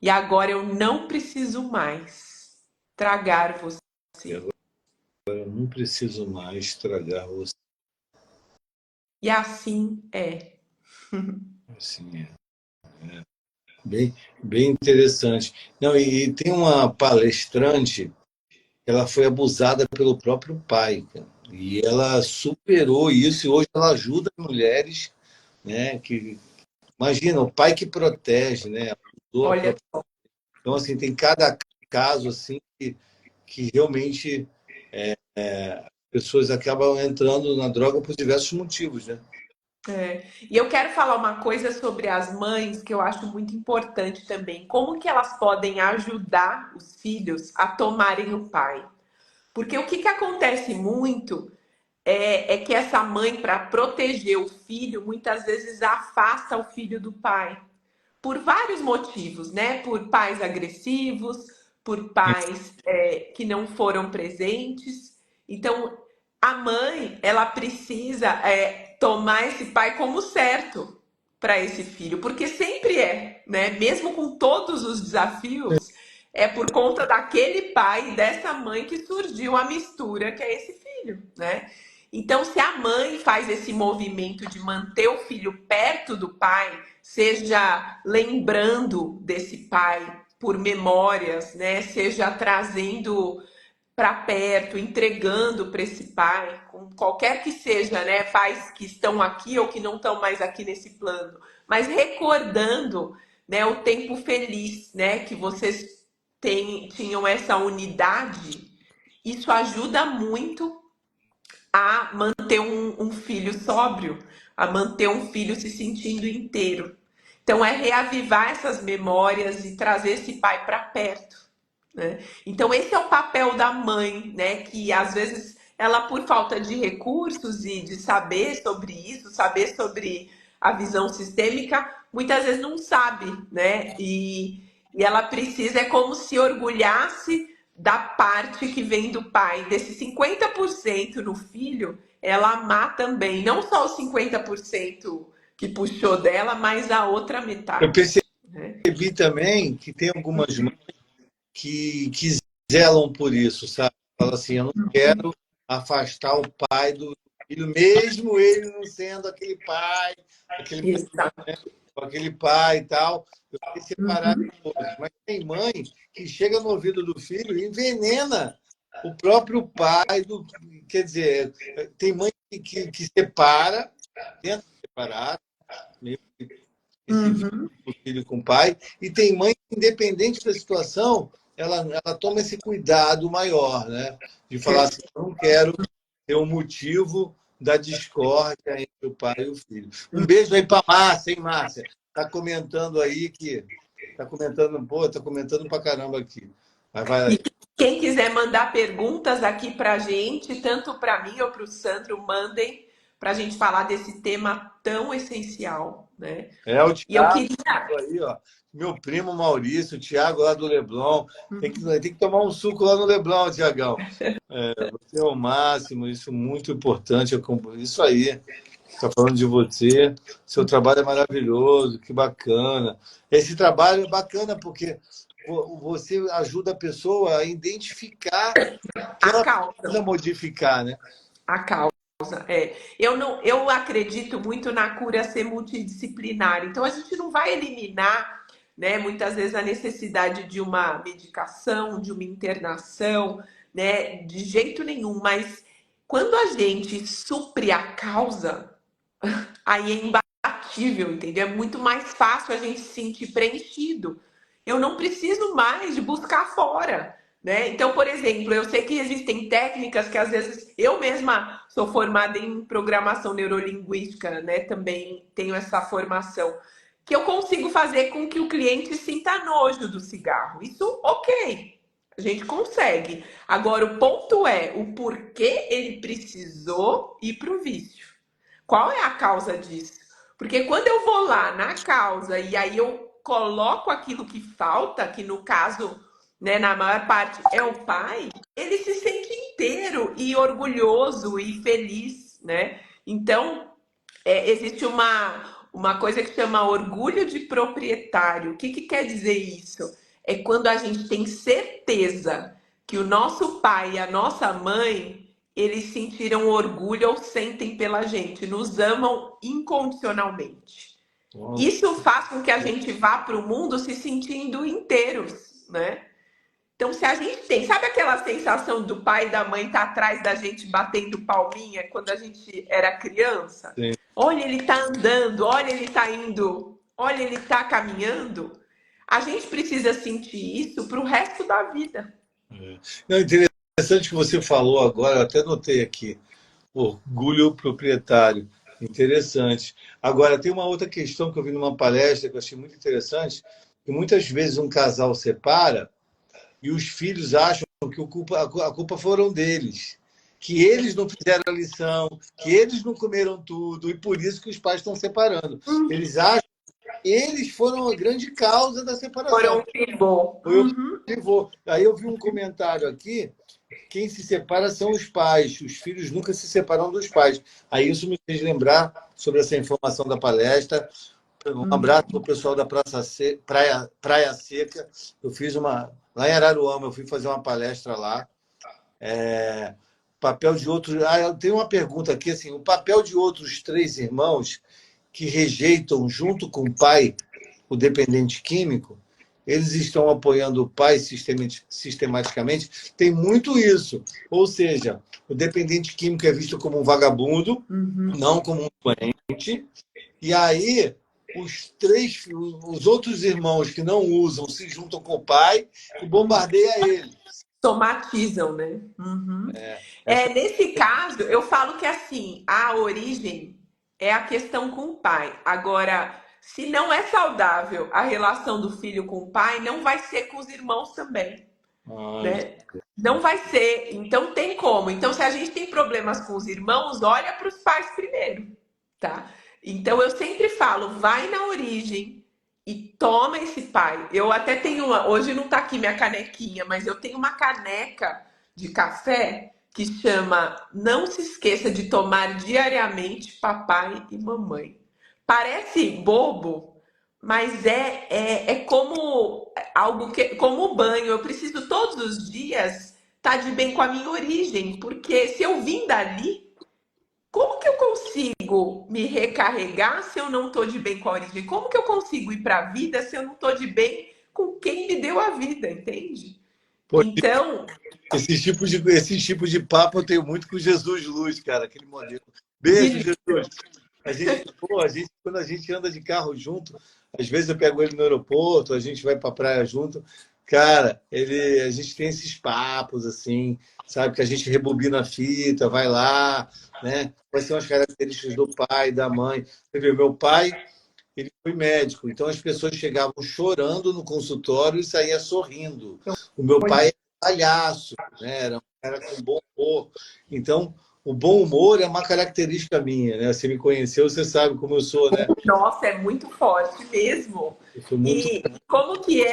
E agora eu não preciso mais tragar E você. agora eu não preciso mais estragar você. E assim é. Assim é. Bem, bem interessante. Não, e tem uma palestrante, ela foi abusada pelo próprio pai, cara. E ela superou isso e hoje ela ajuda mulheres, né? Que imagina o pai que protege, né? Abusou a Olha, própria. Então assim tem cada caso assim que realmente pessoas acabam entrando na droga por diversos motivos, né? e eu quero falar uma coisa sobre as mães que eu acho muito importante também. Como que elas podem ajudar os filhos a tomarem o pai? Porque o que, que acontece muito é que essa mãe, para proteger o filho, muitas vezes afasta o filho do pai. Por vários motivos, né? Por pais agressivos, por pais que não foram presentes. Então, a mãe, ela precisa tomar esse pai como certo para esse filho, porque sempre é, né? Mesmo com todos os desafios, é por conta daquele pai e dessa mãe que surgiu a mistura que é esse filho, né? Então, se a mãe faz esse movimento de manter o filho perto do pai, seja lembrando desse pai por memórias, né? Seja trazendo para perto, entregando para esse pai, com qualquer que seja, né? Pais que estão aqui ou que não estão mais aqui nesse plano, mas recordando, né, o tempo feliz, né, que vocês tinham essa unidade. Isso ajuda muito a manter um filho sóbrio, a manter um filho se sentindo inteiro. Então, é reavivar essas memórias e trazer esse pai para perto, né? Então, esse é o papel da mãe, né? Que às vezes ela, por falta de recursos e de saber sobre isso, saber sobre a visão sistêmica, muitas vezes não sabe, né? E ela precisa, é como se orgulhasse da parte que vem do pai. Desse 50% no filho, ela amar também. Não só os 50% que puxou dela, mas a outra Eu metade. Né? percebi também que tem algumas mães que zelam por isso, sabe? Fala assim, eu não quero afastar o pai do filho, mesmo ele não sendo aquele Exato. aquele pai e tal, eu queria separar Uhum. as coisas. Mas tem mãe que chega no ouvido do filho e envenena o próprio pai. Quer dizer, tem mãe que separa, tenta separar, meio que esse Uhum. filho com o pai, e tem mãe que, independente da situação, ela toma esse cuidado maior, né? De falar assim, eu não quero ter um motivo da discórdia entre o pai e o filho. Um beijo aí para Márcia, hein, Márcia? Está comentando aí que. Está comentando, pô, está comentando pra caramba aqui. Mas vai E aí. quem quiser mandar perguntas aqui para a gente, tanto para mim ou para o Sandro, mandem para a gente falar desse tema tão essencial, né? É o E eu Thiago queria. aí, ó. Meu primo Maurício, o Thiago lá do Leblon. Tem que tomar um suco lá no Leblon, Tiagão. Você é o máximo, isso é muito importante. Isso aí, está falando de você. Seu trabalho é maravilhoso, que bacana. Esse trabalho é bacana porque você ajuda a pessoa a identificar o que A ela causa. precisa modificar, né? A causa. É. Eu, não, eu acredito muito na cura ser multidisciplinar. Então, a gente não vai eliminar, né, muitas vezes, a necessidade de uma medicação, de uma internação, né, de jeito nenhum. Mas quando a gente supre a causa, aí é imbatível, entendeu? É muito mais fácil a gente se sentir preenchido. Eu não preciso mais de buscar fora, né? Então, por exemplo, eu sei que existem técnicas que às vezes eu mesma sou formada em programação neurolinguística, né? Também tenho essa formação que eu consigo fazer com que o cliente sinta nojo do cigarro. Isso, ok. A gente consegue. Agora, o ponto é o porquê ele precisou ir para o vício. Qual é a causa disso? Porque quando eu vou lá na causa e aí eu coloco aquilo que falta, que no caso, né, na maior parte é o pai, ele se sente inteiro e orgulhoso e feliz, né? Então, existe uma coisa que chama orgulho de proprietário. O que, que quer dizer isso? É quando a gente tem certeza que o nosso pai e a nossa mãe, eles sentiram orgulho ou sentem pela gente, nos amam incondicionalmente. Nossa. Isso faz com que a gente vá para o mundo se sentindo inteiros, né? Então, se a gente tem, sabe aquela sensação do pai e da mãe estar atrás da gente batendo palminha quando a gente era criança? Sim. Olha, ele está andando, olha, ele está indo, olha, ele está caminhando. A gente precisa sentir isso para o resto da vida. Não, interessante que você falou agora, eu até notei aqui. Orgulho proprietário. Interessante. Agora, tem uma outra questão que eu vi numa palestra que eu achei muito interessante, que muitas vezes um casal separa e os filhos acham que a culpa foram deles, que eles não fizeram a lição, que eles não comeram tudo, e por isso que os pais estão separando. Eles acham que eles foram a grande causa da Foram separação. um pivô. Foi o pivô. Aí eu vi um comentário aqui, quem se separa são os pais, os filhos nunca se separam dos pais. Aí isso me fez lembrar sobre essa informação da palestra. Um abraço para o pessoal da Praia Seca. Eu fiz lá em Araruama, eu fui fazer uma palestra lá. Papel de outros. Eu tenho uma pergunta aqui, assim, o papel de outros três irmãos que rejeitam, junto com o pai, o dependente químico, eles estão apoiando o pai sistematicamente. Tem muito isso. Ou seja, o dependente químico é visto como um vagabundo, não como um doente. E aí, os outros irmãos que não usam se juntam com o pai e bombardeia ele. Somatizam, né? Essa... Nesse caso, eu falo que assim, a origem é a questão com o pai. Agora, se não é saudável a relação do filho com o pai, não vai ser com os irmãos também, né? Não vai ser. Então tem como. Então, se a gente tem problemas com os irmãos, olha para os pais primeiro, tá? Então eu sempre falo, vai na origem E toma esse pai. Eu até tenho uma. Hoje não tá aqui minha canequinha, mas eu tenho uma caneca de café que chama Não se esqueça de tomar diariamente papai e mamãe. Parece bobo, mas é como algo que, como o banho. Eu preciso todos os dias estar de bem com a minha origem, porque se eu vim dali, como que eu consigo me recarregar se eu não estou de bem com a origem? Como que eu consigo ir para a vida se eu não estou de bem com quem me deu a vida, entende? Pô, Então, esse tipo de papo eu tenho muito com Jesus Luz, cara, aquele modelo. Beijo, de- Jesus. Quando a gente anda de carro junto, às vezes eu pego ele no aeroporto, a gente vai para a praia junto. Cara, a gente tem esses papos assim, sabe? Que a gente rebobina a fita, vai lá, né? Quais são as características do pai, da mãe. Você viu, meu pai, ele foi médico, então as pessoas chegavam chorando no consultório e saía sorrindo. O meu pai era palhaço, né? Era um cara com bom humor. Então, o bom humor é uma característica minha, né? Você me conheceu, você sabe como eu sou, né? nossa, é muito forte mesmo. Eu sou muito. E como que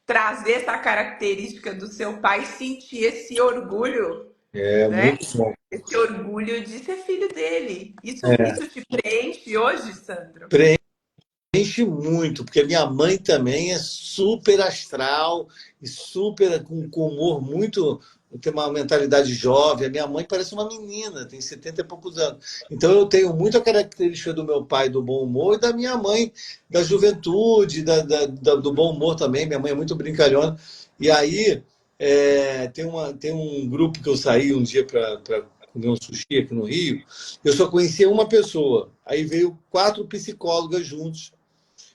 trazer essa característica do seu pai e sentir esse orgulho, É né? muito bom. Esse orgulho de ser filho dele. Isso te preenche hoje, Sandro? Preenche muito, porque a minha mãe também é super astral e super com humor muito. Tem uma mentalidade jovem. A minha mãe parece uma menina, tem 70 e poucos anos. Então eu tenho muita característica do meu pai do bom humor e da minha mãe da juventude, do bom humor também. Minha mãe é muito brincalhona. E aí tem um grupo que eu saí um dia para comer um sushi aqui no Rio. Eu só conhecia uma pessoa. Aí veio 4 psicólogas juntos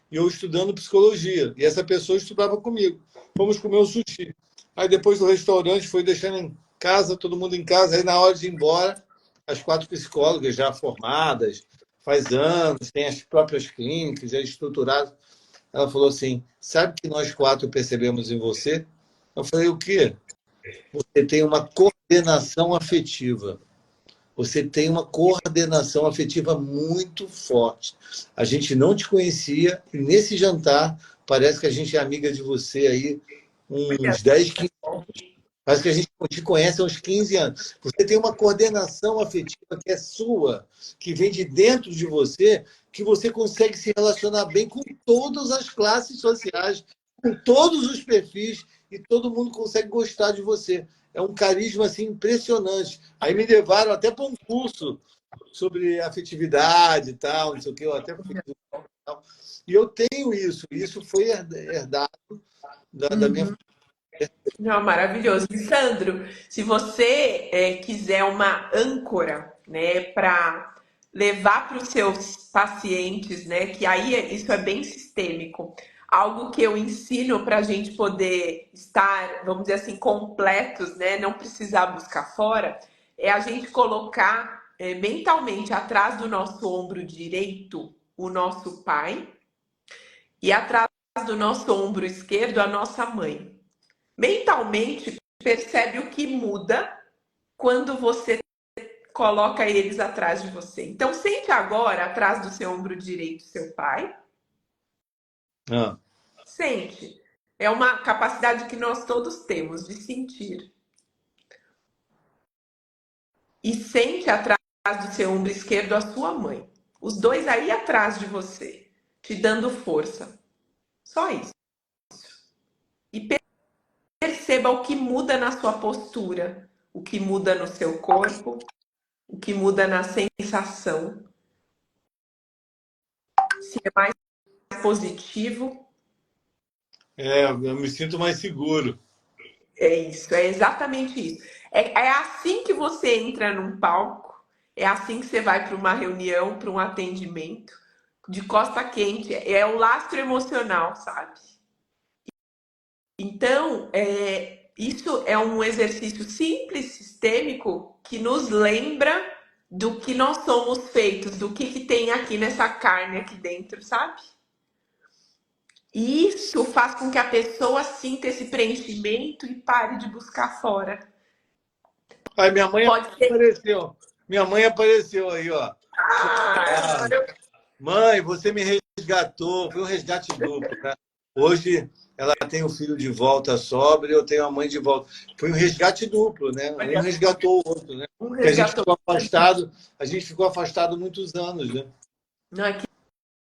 e eu estudando psicologia. E essa pessoa estudava comigo. Fomos comer o sushi. Aí depois do restaurante foi deixando em casa, todo mundo em casa. Aí na hora de ir embora, as 4 psicólogas já formadas, faz anos, têm as próprias clínicas já estruturadas. Ela falou assim: sabe o que nós 4 percebemos em você? Eu falei: o quê? Você tem uma coordenação afetiva. Você tem uma coordenação afetiva muito forte. A gente não te conhecia e nesse jantar parece que a gente é amiga de você aí uns 10, 15. Parece que a gente te conhece há uns 15 anos. Você tem uma coordenação afetiva que é sua, que vem de dentro de você, que você consegue se relacionar bem com todas as classes sociais, com todos os perfis, e todo mundo consegue gostar de você. É um carisma assim, impressionante. Aí me levaram até para um curso sobre afetividade e tal, não sei o que, eu até fiz. E eu tenho isso. Isso foi herdado da minha. Não, maravilhoso. E, Sandro, se você quiser uma âncora, né, para levar para os seus pacientes, né, que aí isso é bem sistêmico, algo que eu ensino para a gente poder estar, vamos dizer assim, completos, né, não precisar buscar fora, é a gente colocar mentalmente atrás do nosso ombro direito o nosso pai e atrás do nosso ombro esquerdo a nossa mãe. Mentalmente, percebe o que muda quando você coloca eles atrás de você. Então, sente agora atrás do seu ombro direito seu pai. Ah, Sente. É uma capacidade que nós todos temos de sentir. E sente atrás do seu ombro esquerdo a sua mãe. Os dois aí atrás de você, te dando força. Só isso. E perceba o que muda na sua postura, o que muda no seu corpo, o que muda na sensação. Se é mais positivo, eu me sinto mais seguro. é isso, é exatamente isso. É assim que você entra num palco, é assim que você vai para uma reunião, para um atendimento, de costa quente, é o lastro emocional, sabe? Então, isso é um exercício simples, sistêmico, que nos lembra do que nós somos feitos, do que tem aqui nessa carne aqui dentro, sabe? E isso faz com que a pessoa sinta esse preenchimento e pare de buscar fora. Aí minha mãe Pode ser. apareceu. Minha mãe apareceu aí, ó. Ah, Ah, agora eu mãe, você me resgatou, foi um resgate duplo, né? Hoje ela tem o filho de volta sóbrio, eu tenho a mãe de volta. Foi um resgate duplo, né? Um Olha, resgatou o outro, né? um Porque resgatou. a gente ficou afastado muitos anos, né? Não, que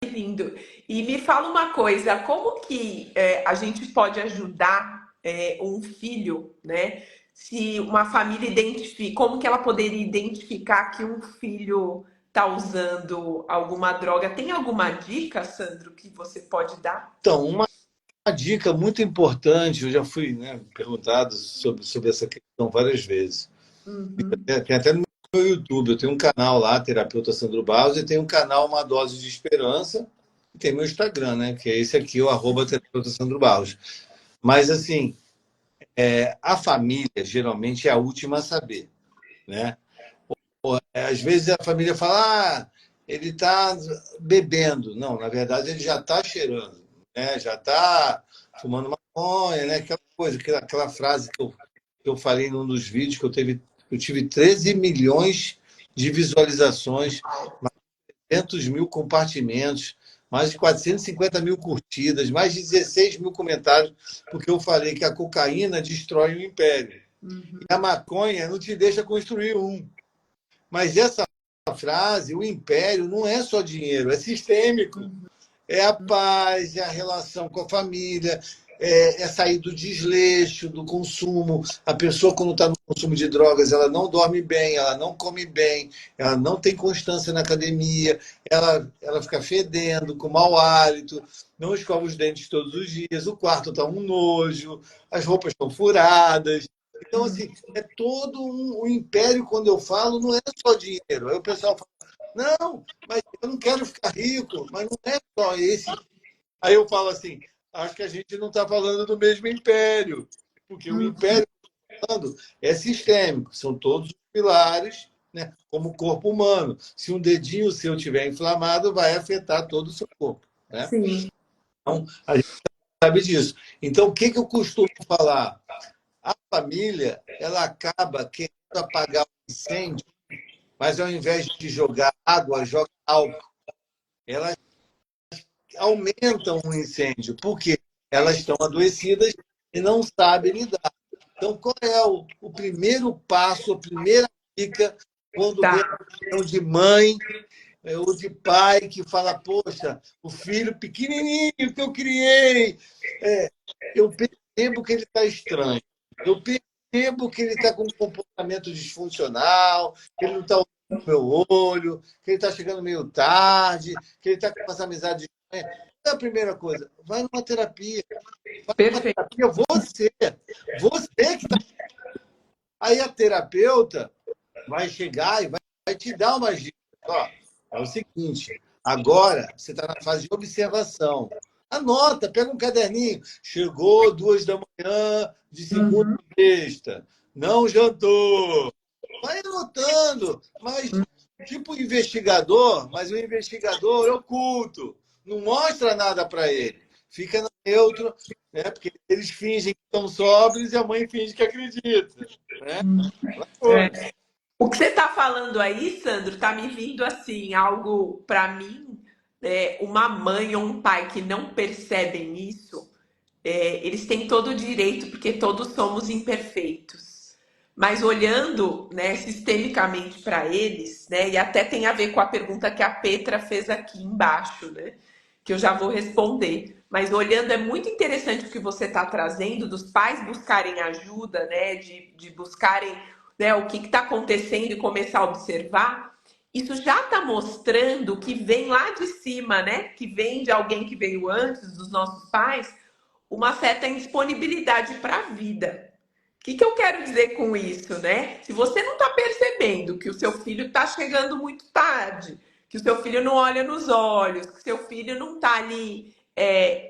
lindo. E me fala uma coisa, como que a gente pode ajudar um filho, né? Se uma família identifica, como que ela poderia identificar que um filho está usando alguma droga? Tem alguma dica, Sandro, que você pode dar? Então, uma dica muito importante, eu já fui, né, perguntado sobre essa questão várias vezes. Uhum. Tem até no meu YouTube, eu tenho um canal lá, Terapeuta Sandro Barros, e tem um canal Uma Dose de Esperança, e tem meu Instagram, né, que é esse aqui, o @Terapeuta Sandro Barros. Mas, assim, a família geralmente é a última a saber, né? Às vezes a família fala, ele está bebendo. Não, na verdade ele já está cheirando, né? Já está fumando maconha, né? Aquela coisa, aquela frase que eu falei num dos vídeos eu tive 13 milhões de visualizações, 300 mil compartimentos, mais de 450 mil curtidas, mais de 16 mil comentários, porque eu falei que a cocaína destrói o império. E a maconha não te deixa construir um. Mas essa frase, o império, não é só dinheiro, é sistêmico. É a paz, é a relação com a família, é sair do desleixo, do consumo. A pessoa, quando está no consumo de drogas, ela não dorme bem, ela não come bem, ela não tem constância na academia, ela fica fedendo, com mau hálito, não escova os dentes todos os dias, o quarto está um nojo, as roupas estão furadas. Então, assim, é todo um império, quando eu falo, não é só dinheiro. Aí o pessoal fala, não, mas eu não quero ficar rico, mas não é só esse. Aí eu falo assim, acho que a gente não está falando do mesmo império, porque o império falando, é sistêmico, são todos os pilares, né, como o corpo humano. Se um dedinho seu estiver inflamado, vai afetar todo o seu corpo. Né? Sim. Então, a gente sabe disso. Então, o que eu costumo falar? A família, ela acaba querendo apagar o incêndio, mas ao invés de jogar água, joga álcool. Elas aumentam o incêndio, porque elas estão adoecidas e não sabem lidar. Então, qual é o primeiro passo, a primeira dica, quando vem Tá. a questão de mãe ou de pai que fala, poxa, o filho pequenininho que eu criei, eu percebo que ele está estranho, eu percebo que ele está com um comportamento disfuncional, que ele não está olhando no meu olho, que ele está chegando meio tarde, que ele está com umas amizades. É a primeira coisa, vai numa terapia. Vai numa Perfeito. terapia você que está. Aí a terapeuta vai chegar e vai te dar umas dicas. Ó, é o seguinte, agora você está na fase de observação. Anota, pega um caderninho. Chegou 2 da manhã, de segunda Uhum. a sexta. Não jantou. Vai anotando, mas tipo investigador, mas o investigador oculto. Não mostra nada para ele. Fica no neutro, né? Porque eles fingem que estão sóbrios e a mãe finge que acredita. Né? Aquela coisa. O que você está falando aí, Sandro, está me vindo assim, algo para mim, uma mãe ou um pai que não percebem isso, eles têm todo o direito, porque todos somos imperfeitos. Mas olhando, né, sistemicamente para eles, né, e até tem a ver com a pergunta que a Petra fez aqui embaixo, né, que eu já vou responder. Mas olhando, é muito interessante o que você está trazendo, dos pais buscarem ajuda, né, de buscarem, né, o que está acontecendo e começar a observar. Isso já está mostrando que vem lá de cima, né, que vem de alguém que veio antes dos nossos pais, uma certa indisponibilidade para a vida. O que eu quero dizer com isso, né? Se você não está percebendo que o seu filho está chegando muito tarde, que o seu filho não olha nos olhos, que o seu filho não está ali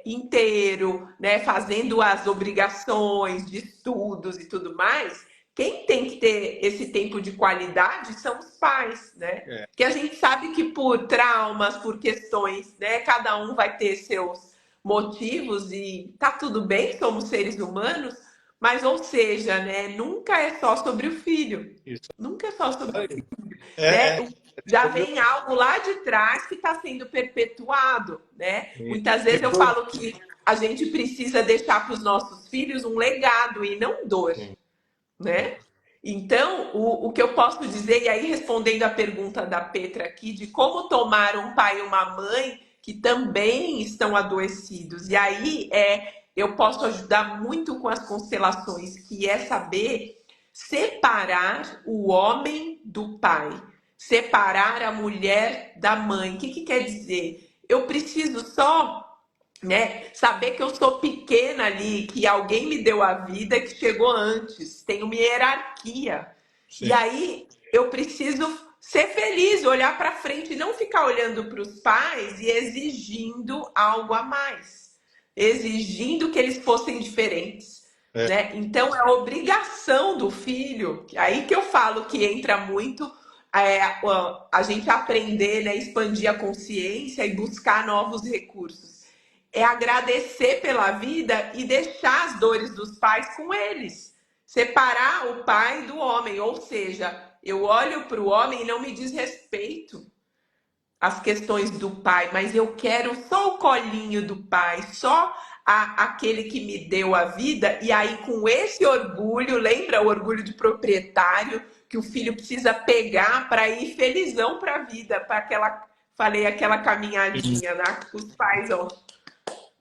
inteiro, né, fazendo as obrigações de estudos e tudo mais, quem tem que ter esse tempo de qualidade são os pais, né? É, Que a gente sabe que por traumas, por questões, né, cada um vai ter seus motivos e tá tudo bem, somos seres humanos, mas ou seja, né, nunca é só sobre o filho. isso Nunca é só sobre o aí. filho, É, é, né? já vem algo lá de trás que está sendo perpetuado, né? Muitas vezes eu falo que a gente precisa deixar para os nossos filhos um legado e não dor, né? Então, o que eu posso dizer, e aí respondendo a pergunta da Petra aqui, de como tomar um pai e uma mãe que também estão adoecidos. E aí eu posso ajudar muito com as constelações, que é saber separar o homem do pai, separar a mulher da mãe. O que quer dizer? Eu preciso só, né, saber que eu sou pequena ali, que alguém me deu a vida que chegou antes, tem uma hierarquia. Sim. E aí eu preciso ser feliz, olhar para frente e não ficar olhando para os pais e exigindo algo a mais, exigindo que eles fossem diferentes. Né? Então é obrigação do filho, aí que eu falo que entra muito a gente aprender, né, expandir a consciência e buscar novos recursos. É agradecer pela vida e deixar as dores dos pais com eles. Separar o pai do homem, ou seja, eu olho para o homem e não me diz respeito as questões do pai, mas eu quero só o colinho do pai, só aquele que me deu a vida, e aí com esse orgulho, lembra o orgulho de proprietário, que o filho precisa pegar para ir felizão para a vida, para aquela caminhadinha, né, com os pais, ó,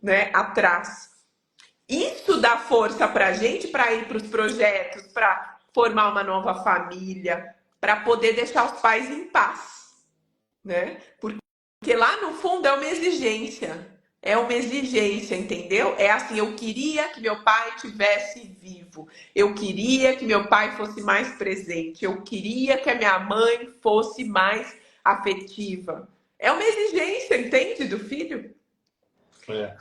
né, atrás. Isso dá força para a gente para ir para os projetos, para formar uma nova família, para poder deixar os pais em paz, né? Porque lá no fundo é uma exigência. É uma exigência, entendeu? É assim, eu queria que meu pai tivesse vivo. Eu queria que meu pai fosse mais presente. Eu queria que a minha mãe fosse mais afetiva. É uma exigência, entende, do filho?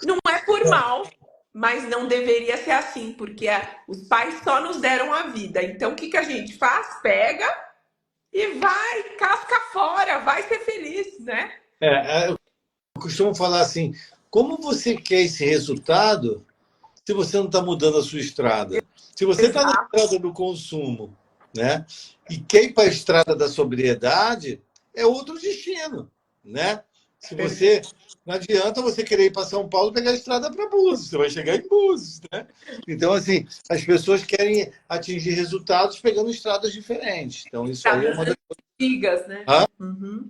Não é por mal, mas não deveria ser assim, porque os pais só nos deram a vida. Então, o que a gente faz? Pega e vai, casca fora, vai ser feliz, né? Eu costumo falar assim, como você quer esse resultado se você não está mudando a sua estrada? Se você está na estrada do consumo, né, e quer ir para a estrada da sobriedade, é outro destino, né? Se você não adianta você querer ir para São Paulo e pegar a estrada para Búzios, você vai chegar em Búzios, né? Então, assim, as pessoas querem atingir resultados pegando estradas diferentes. Então, isso aí é uma das antigas, né? Uhum.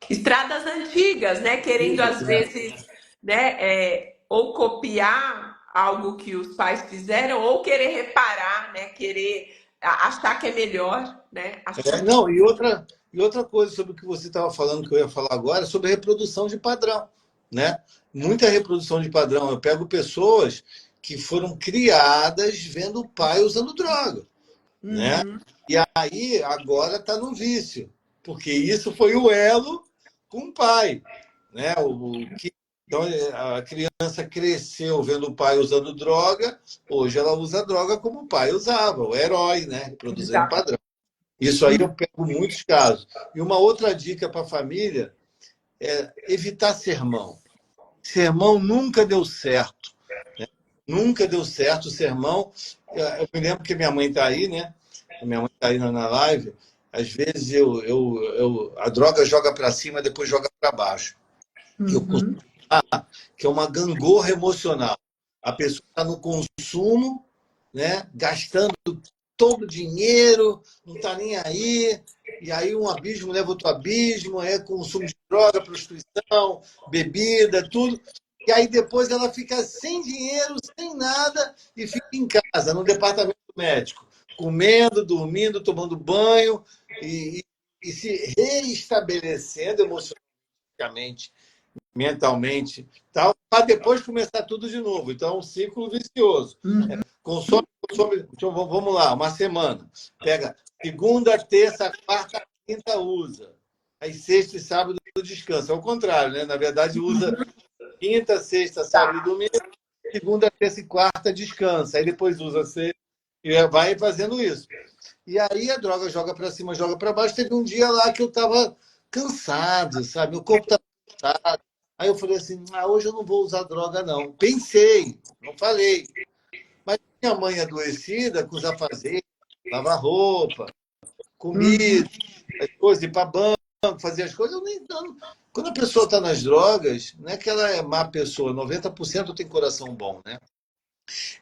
Estradas antigas, né? Querendo às vezes, né, ou copiar algo que os pais fizeram, ou querer reparar, né? Querer achar que é melhor, né? Não, e outra coisa sobre o que você estava falando, que eu ia falar agora, é sobre reprodução de padrão, né? Muita reprodução de padrão. Eu pego pessoas que foram criadas vendo o pai usando droga, né? E aí agora está no vício, porque isso foi o elo com o pai, né? Então a criança cresceu vendo o pai usando droga, hoje ela usa droga como o pai usava, o herói, né? Reproduzindo padrão. Isso aí eu pego muitos casos. E uma outra dica para a família é evitar sermão. Sermão nunca deu certo, né? Nunca deu certo o sermão. Eu me lembro que minha mãe está aí, né? Minha mãe está aí na live. Às vezes a droga joga para cima, depois joga para baixo. Eu costumo falar que é uma gangorra emocional. A pessoa está no consumo, né? Gastando todo o dinheiro, não está nem aí, e aí um abismo leva outro abismo, é consumo de droga, prostituição, bebida, tudo. E aí depois ela fica sem dinheiro, sem nada, e fica em casa, no departamento médico, comendo, dormindo, tomando banho e se reestabelecendo emocionalmente, mentalmente, tal, para depois começar tudo de novo. Então, é um ciclo vicioso. Consome, consome. Então, vamos lá, uma semana. Pega segunda, terça, quarta, quinta, usa. Aí sexta e sábado descansa. É o contrário, né? Na verdade, usa quinta, sexta, sábado e domingo. Segunda, terça e quarta, descansa. Aí depois usa sexta e vai fazendo isso. E aí a droga joga para cima, joga para baixo. Teve um dia lá que eu estava cansado, sabe? Meu corpo estava cansado. Aí eu falei assim, hoje eu não vou usar droga, não. Pensei, não falei. Mas minha mãe adoecida, com os afazeres, lavar roupa, comida, as coisas, ir para banco, fazer as coisas, eu nem dando. Quando a pessoa está nas drogas, não é que ela é má pessoa, 90% tem coração bom, né?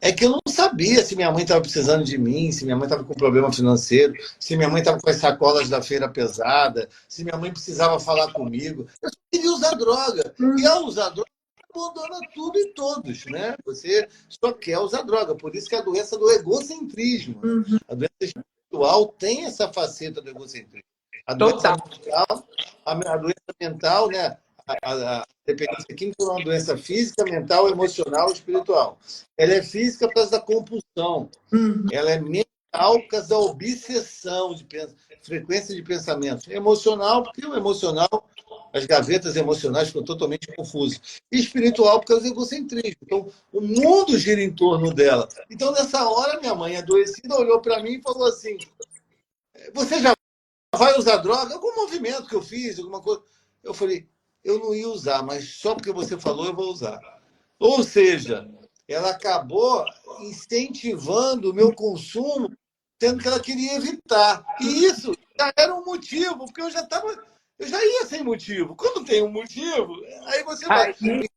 É que eu não sabia se minha mãe estava precisando de mim, se minha mãe estava com problema financeiro, se minha mãe estava com as sacolas da feira pesada, se minha mãe precisava falar comigo. Eu só queria usar droga. E ao usar droga, abandona tudo e todos, né? Você só quer usar droga. Por isso que é a doença do egocentrismo, né? Uhum. A doença espiritual tem essa faceta do egocentrismo. A doença Total. mental, a doença mental, né? A dependência química é uma doença física, mental, emocional e espiritual. Ela é física por causa da compulsão. Uhum. Ela é mental por causa da obsessão, frequência de pensamento. Emocional, porque o emocional, as gavetas emocionais ficam totalmente confusas. E espiritual por causa do egocentrismo. Então, o mundo gira em torno dela. Então, nessa hora, minha mãe adoecida olhou para mim e falou assim: você já vai usar droga? Algum movimento que eu fiz, alguma coisa. Eu falei, eu não ia usar, mas só porque você falou, eu vou usar. Ou seja, ela acabou incentivando o meu consumo, sendo que ela queria evitar. E isso já era um motivo, porque eu já ia sem motivo. Quando tem um motivo, aí você vai. Aí,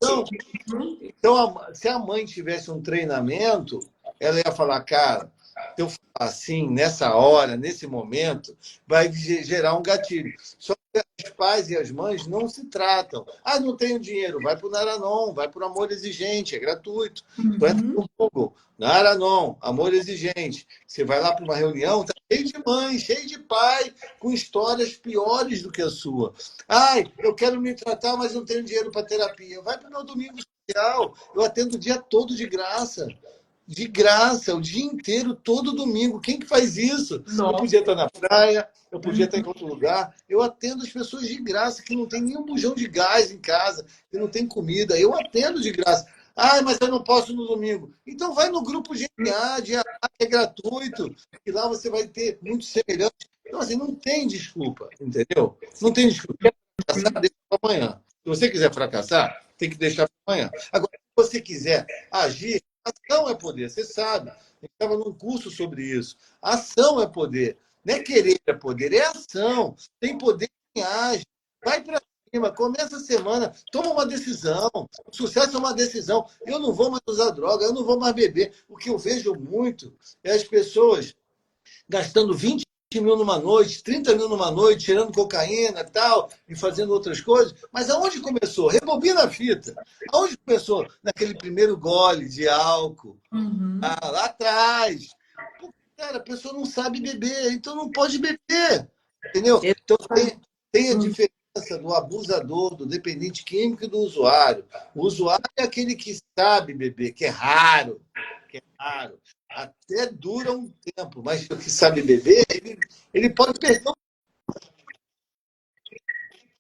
Então, se a mãe tivesse um treinamento, ela ia falar, cara, se eu falar assim, nessa hora, nesse momento, vai gerar um gatilho. Só que os pais e as mães não se tratam. Ah, não tenho dinheiro, vai para o Naranon, vai para o Amor Exigente, é gratuito. Tu entra uhum. no Google, Naranon, Amor Exigente. Você vai lá para uma reunião, tá cheio de mãe, cheio de pai, com histórias piores do que a sua. Ai, eu quero me tratar, mas não tenho dinheiro para terapia. Vai para o meu domingo social. Eu atendo o dia todo de graça. De graça, o dia inteiro, todo domingo. Quem que faz isso? Eu Nossa. podia estar na praia, eu podia estar em Uhum. outro lugar. Eu atendo as pessoas de graça, que não tem nenhum bujão de gás em casa, que não tem comida. Eu atendo de graça. Ah, mas eu não posso no domingo. Então vai no grupo GNA, de AA, que é gratuito, e lá você vai ter muito semelhante. Então, assim, não tem desculpa, entendeu? Não tem desculpa. Quer fracassar, deixa para amanhã. Se você quiser fracassar, tem que deixar para amanhã. Agora, se você quiser agir, ação é poder, você sabe. A gente estava num curso sobre isso. Ação é poder. Não é querer é poder, é ação. Tem poder quem age. Vai para cima, começa a semana, toma uma decisão. O sucesso é uma decisão. Eu não vou mais usar droga, eu não vou mais beber. O que eu vejo muito é as pessoas gastando 20 mil numa noite, 30 mil numa noite, tirando cocaína e tal, e fazendo outras coisas. Mas aonde começou? Rebobina a fita. Aonde começou? Naquele primeiro gole de álcool. Uhum. Lá atrás. Pô, cara, a pessoa não sabe beber, então não pode beber. Entendeu? Então tem a Uhum. diferença do abusador, do dependente químico e do usuário. O usuário é aquele que sabe beber, que é raro. Que é raro. Até dura um tempo, mas o que sabe beber, ele pode perder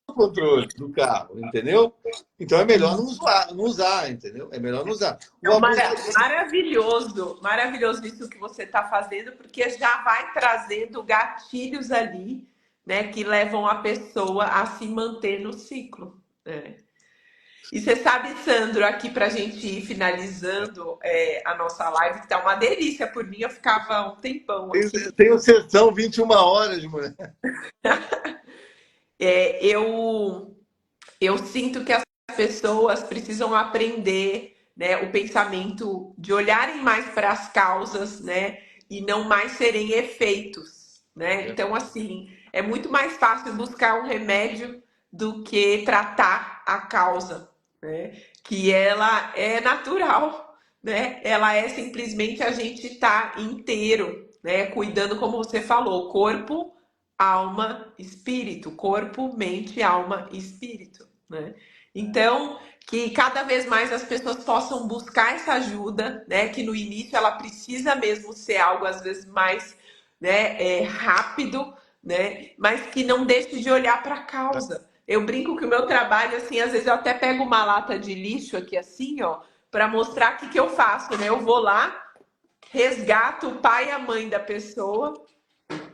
o controle do carro, entendeu? Então é melhor não usar, entendeu? É melhor não usar. O Não, abusador. maravilhoso, maravilhoso isso que você está fazendo, porque já vai trazendo gatilhos ali, né, que levam a pessoa a se manter no ciclo. Né? E você sabe, Sandro, aqui para a gente ir finalizando a nossa live, que tá uma delícia por mim, eu ficava um tempão aqui. Tem sessão 21 horas, mulher. Eu sinto que as pessoas precisam aprender, né, o pensamento de olharem mais para as causas, né, e não mais serem efeitos, né? Então, assim, é muito mais fácil buscar um remédio do que tratar a causa, né? Que ela é natural, né? Ela é simplesmente a gente estar inteiro, né? Cuidando, como você falou, corpo, alma, espírito, corpo, mente, alma e espírito, né? Então, que cada vez mais as pessoas possam buscar essa ajuda, né? Que no início ela precisa mesmo ser algo às vezes mais, né, rápido, né? Mas que não deixe de olhar para a causa. Eu brinco que o meu trabalho, assim, às vezes eu até pego uma lata de lixo aqui assim, ó, para mostrar o que eu faço, né? Eu vou lá, resgato o pai e a mãe da pessoa,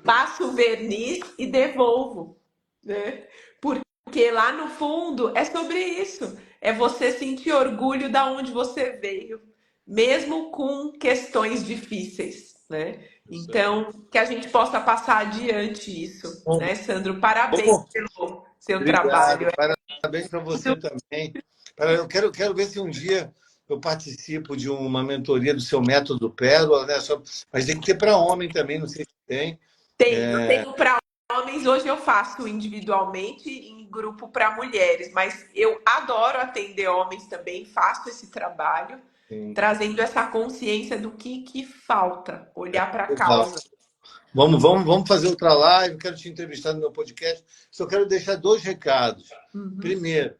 passo o verniz e devolvo, né? Porque lá no fundo é sobre isso. É você sentir orgulho da onde você veio, mesmo com questões difíceis, né? Isso aí. Então, que a gente possa passar adiante isso, Bom, né, Sandro? Parabéns vamos, seu Obrigado, trabalho. parabéns para você também. Eu quero ver se um dia eu participo de uma mentoria do seu método Pérola, né? Mas tem que ter para homem também, não sei se tem. Tenho para homens, hoje eu faço individualmente em grupo para mulheres, mas eu adoro atender homens também, faço esse trabalho, Sim. trazendo essa consciência do que falta, olhar para a Legal. causa. Vamos fazer outra live. Quero te entrevistar no meu podcast. Só quero deixar dois recados. Uhum. Primeiro,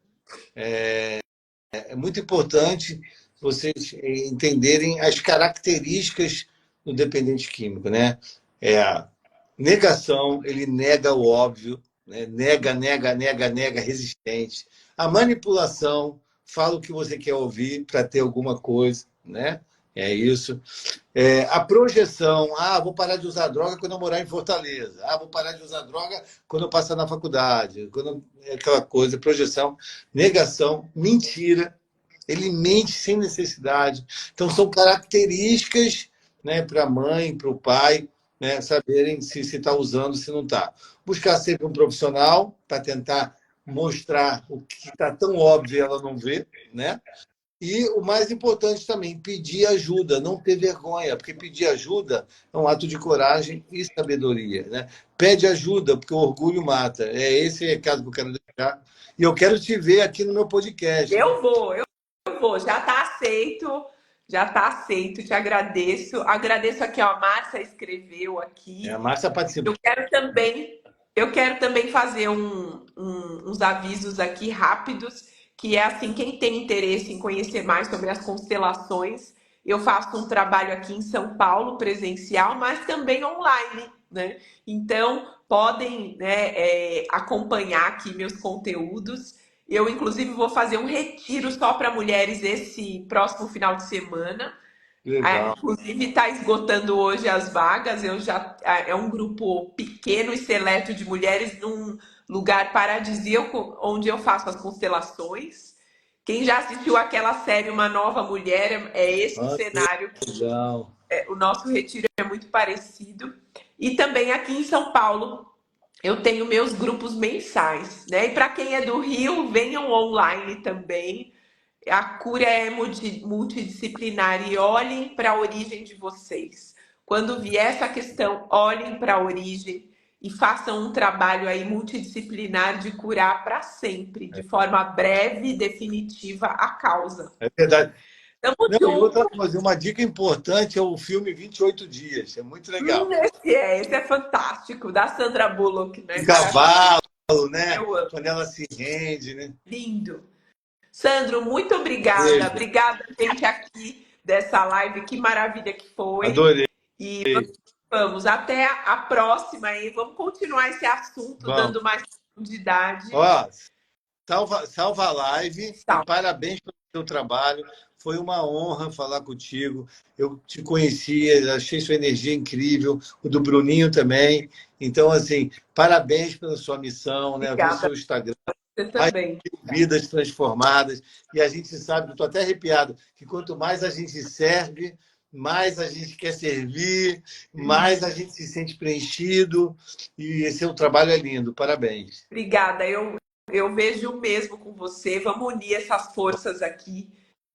é muito importante vocês entenderem as características do dependente químico, né? É a negação, ele nega o óbvio, né? Nega, resistente. A manipulação, fala o que você quer ouvir para ter alguma coisa, né? É isso. A projeção, vou parar de usar droga quando eu morar em Fortaleza. Vou parar de usar droga quando eu passar na faculdade. Aquela coisa, projeção, negação, mentira. Ele mente sem necessidade. Então, são características, né, para a mãe, para o pai, né, saberem se está usando, se não está. Buscar sempre um profissional para tentar mostrar o que está tão óbvio e ela não vê, né? E o mais importante também, pedir ajuda, não ter vergonha, porque pedir ajuda é um ato de coragem e sabedoria, né? Pede ajuda, porque o orgulho mata. É esse recado que eu quero deixar. E eu quero te ver aqui no meu podcast. Eu vou, já está aceito, te agradeço. Agradeço aqui, ó, a Márcia escreveu A aqui. Márcia participa. Eu quero também fazer uns avisos aqui rápidos, que é assim, quem tem interesse em conhecer mais sobre as constelações, eu faço um trabalho aqui em São Paulo, presencial, mas também online, né? Então, podem, né, acompanhar aqui meus conteúdos. Eu, inclusive, vou fazer um retiro só para mulheres esse próximo final de semana. Legal. Inclusive, está esgotando hoje as vagas. É um grupo pequeno e seleto de mulheres num lugar paradisíaco onde eu faço as constelações. Quem já assistiu aquela série Uma Nova Mulher, é esse o cenário. Legal. O nosso retiro é muito parecido. E também aqui em São Paulo, eu tenho meus grupos mensais, né? E para quem é do Rio, venham online também. A cura é multidisciplinar e olhem para a origem de vocês. Quando vier essa questão, olhem para a origem e façam um trabalho aí multidisciplinar de curar para sempre, de forma breve e definitiva a causa. É verdade. Tamo Não, e outra junto. coisa, uma dica importante é o filme 28 Dias. É muito legal. Esse é fantástico, da Sandra Bullock, né? O Maravilhoso. cavalo, né? Eu amo. Quando ela se rende, né? Lindo. Sandro, muito obrigada. Beijo. Obrigada, gente, aqui dessa live. Que maravilha que foi. Adorei. E vamos até a próxima aí. Vamos continuar esse assunto, Vamos. dando mais profundidade. Ó, salva a live e Salve. parabéns pelo seu trabalho. Foi uma honra falar contigo. Eu te conhecia, achei sua energia incrível, o do Bruninho também. Então, assim, parabéns pela sua missão, né? Ver o Obrigada. seu Instagram, Você também. vidas transformadas. E a gente sabe, estou até arrepiado, que quanto mais a gente serve, mais a gente quer servir, mais a gente se sente preenchido. E esse seu trabalho é lindo. Parabéns. Obrigada. Eu vejo o mesmo com você. Vamos unir essas forças aqui.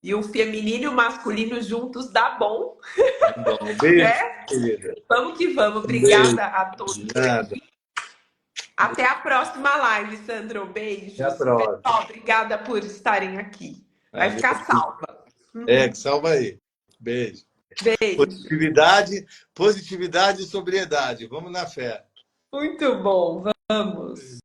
E o feminino e o masculino juntos dá bom. Bom, beijo, Né? querida. Vamos que vamos. Beijo. Obrigada a todos. Nada. Até a próxima live, Sandro. Beijos. Até a próxima. Pessoal, obrigada por estarem aqui. Vai ficar salva. Que salva aí. Beijo. Beijo. Positividade e sobriedade. Vamos na fé. Muito bom. Vamos.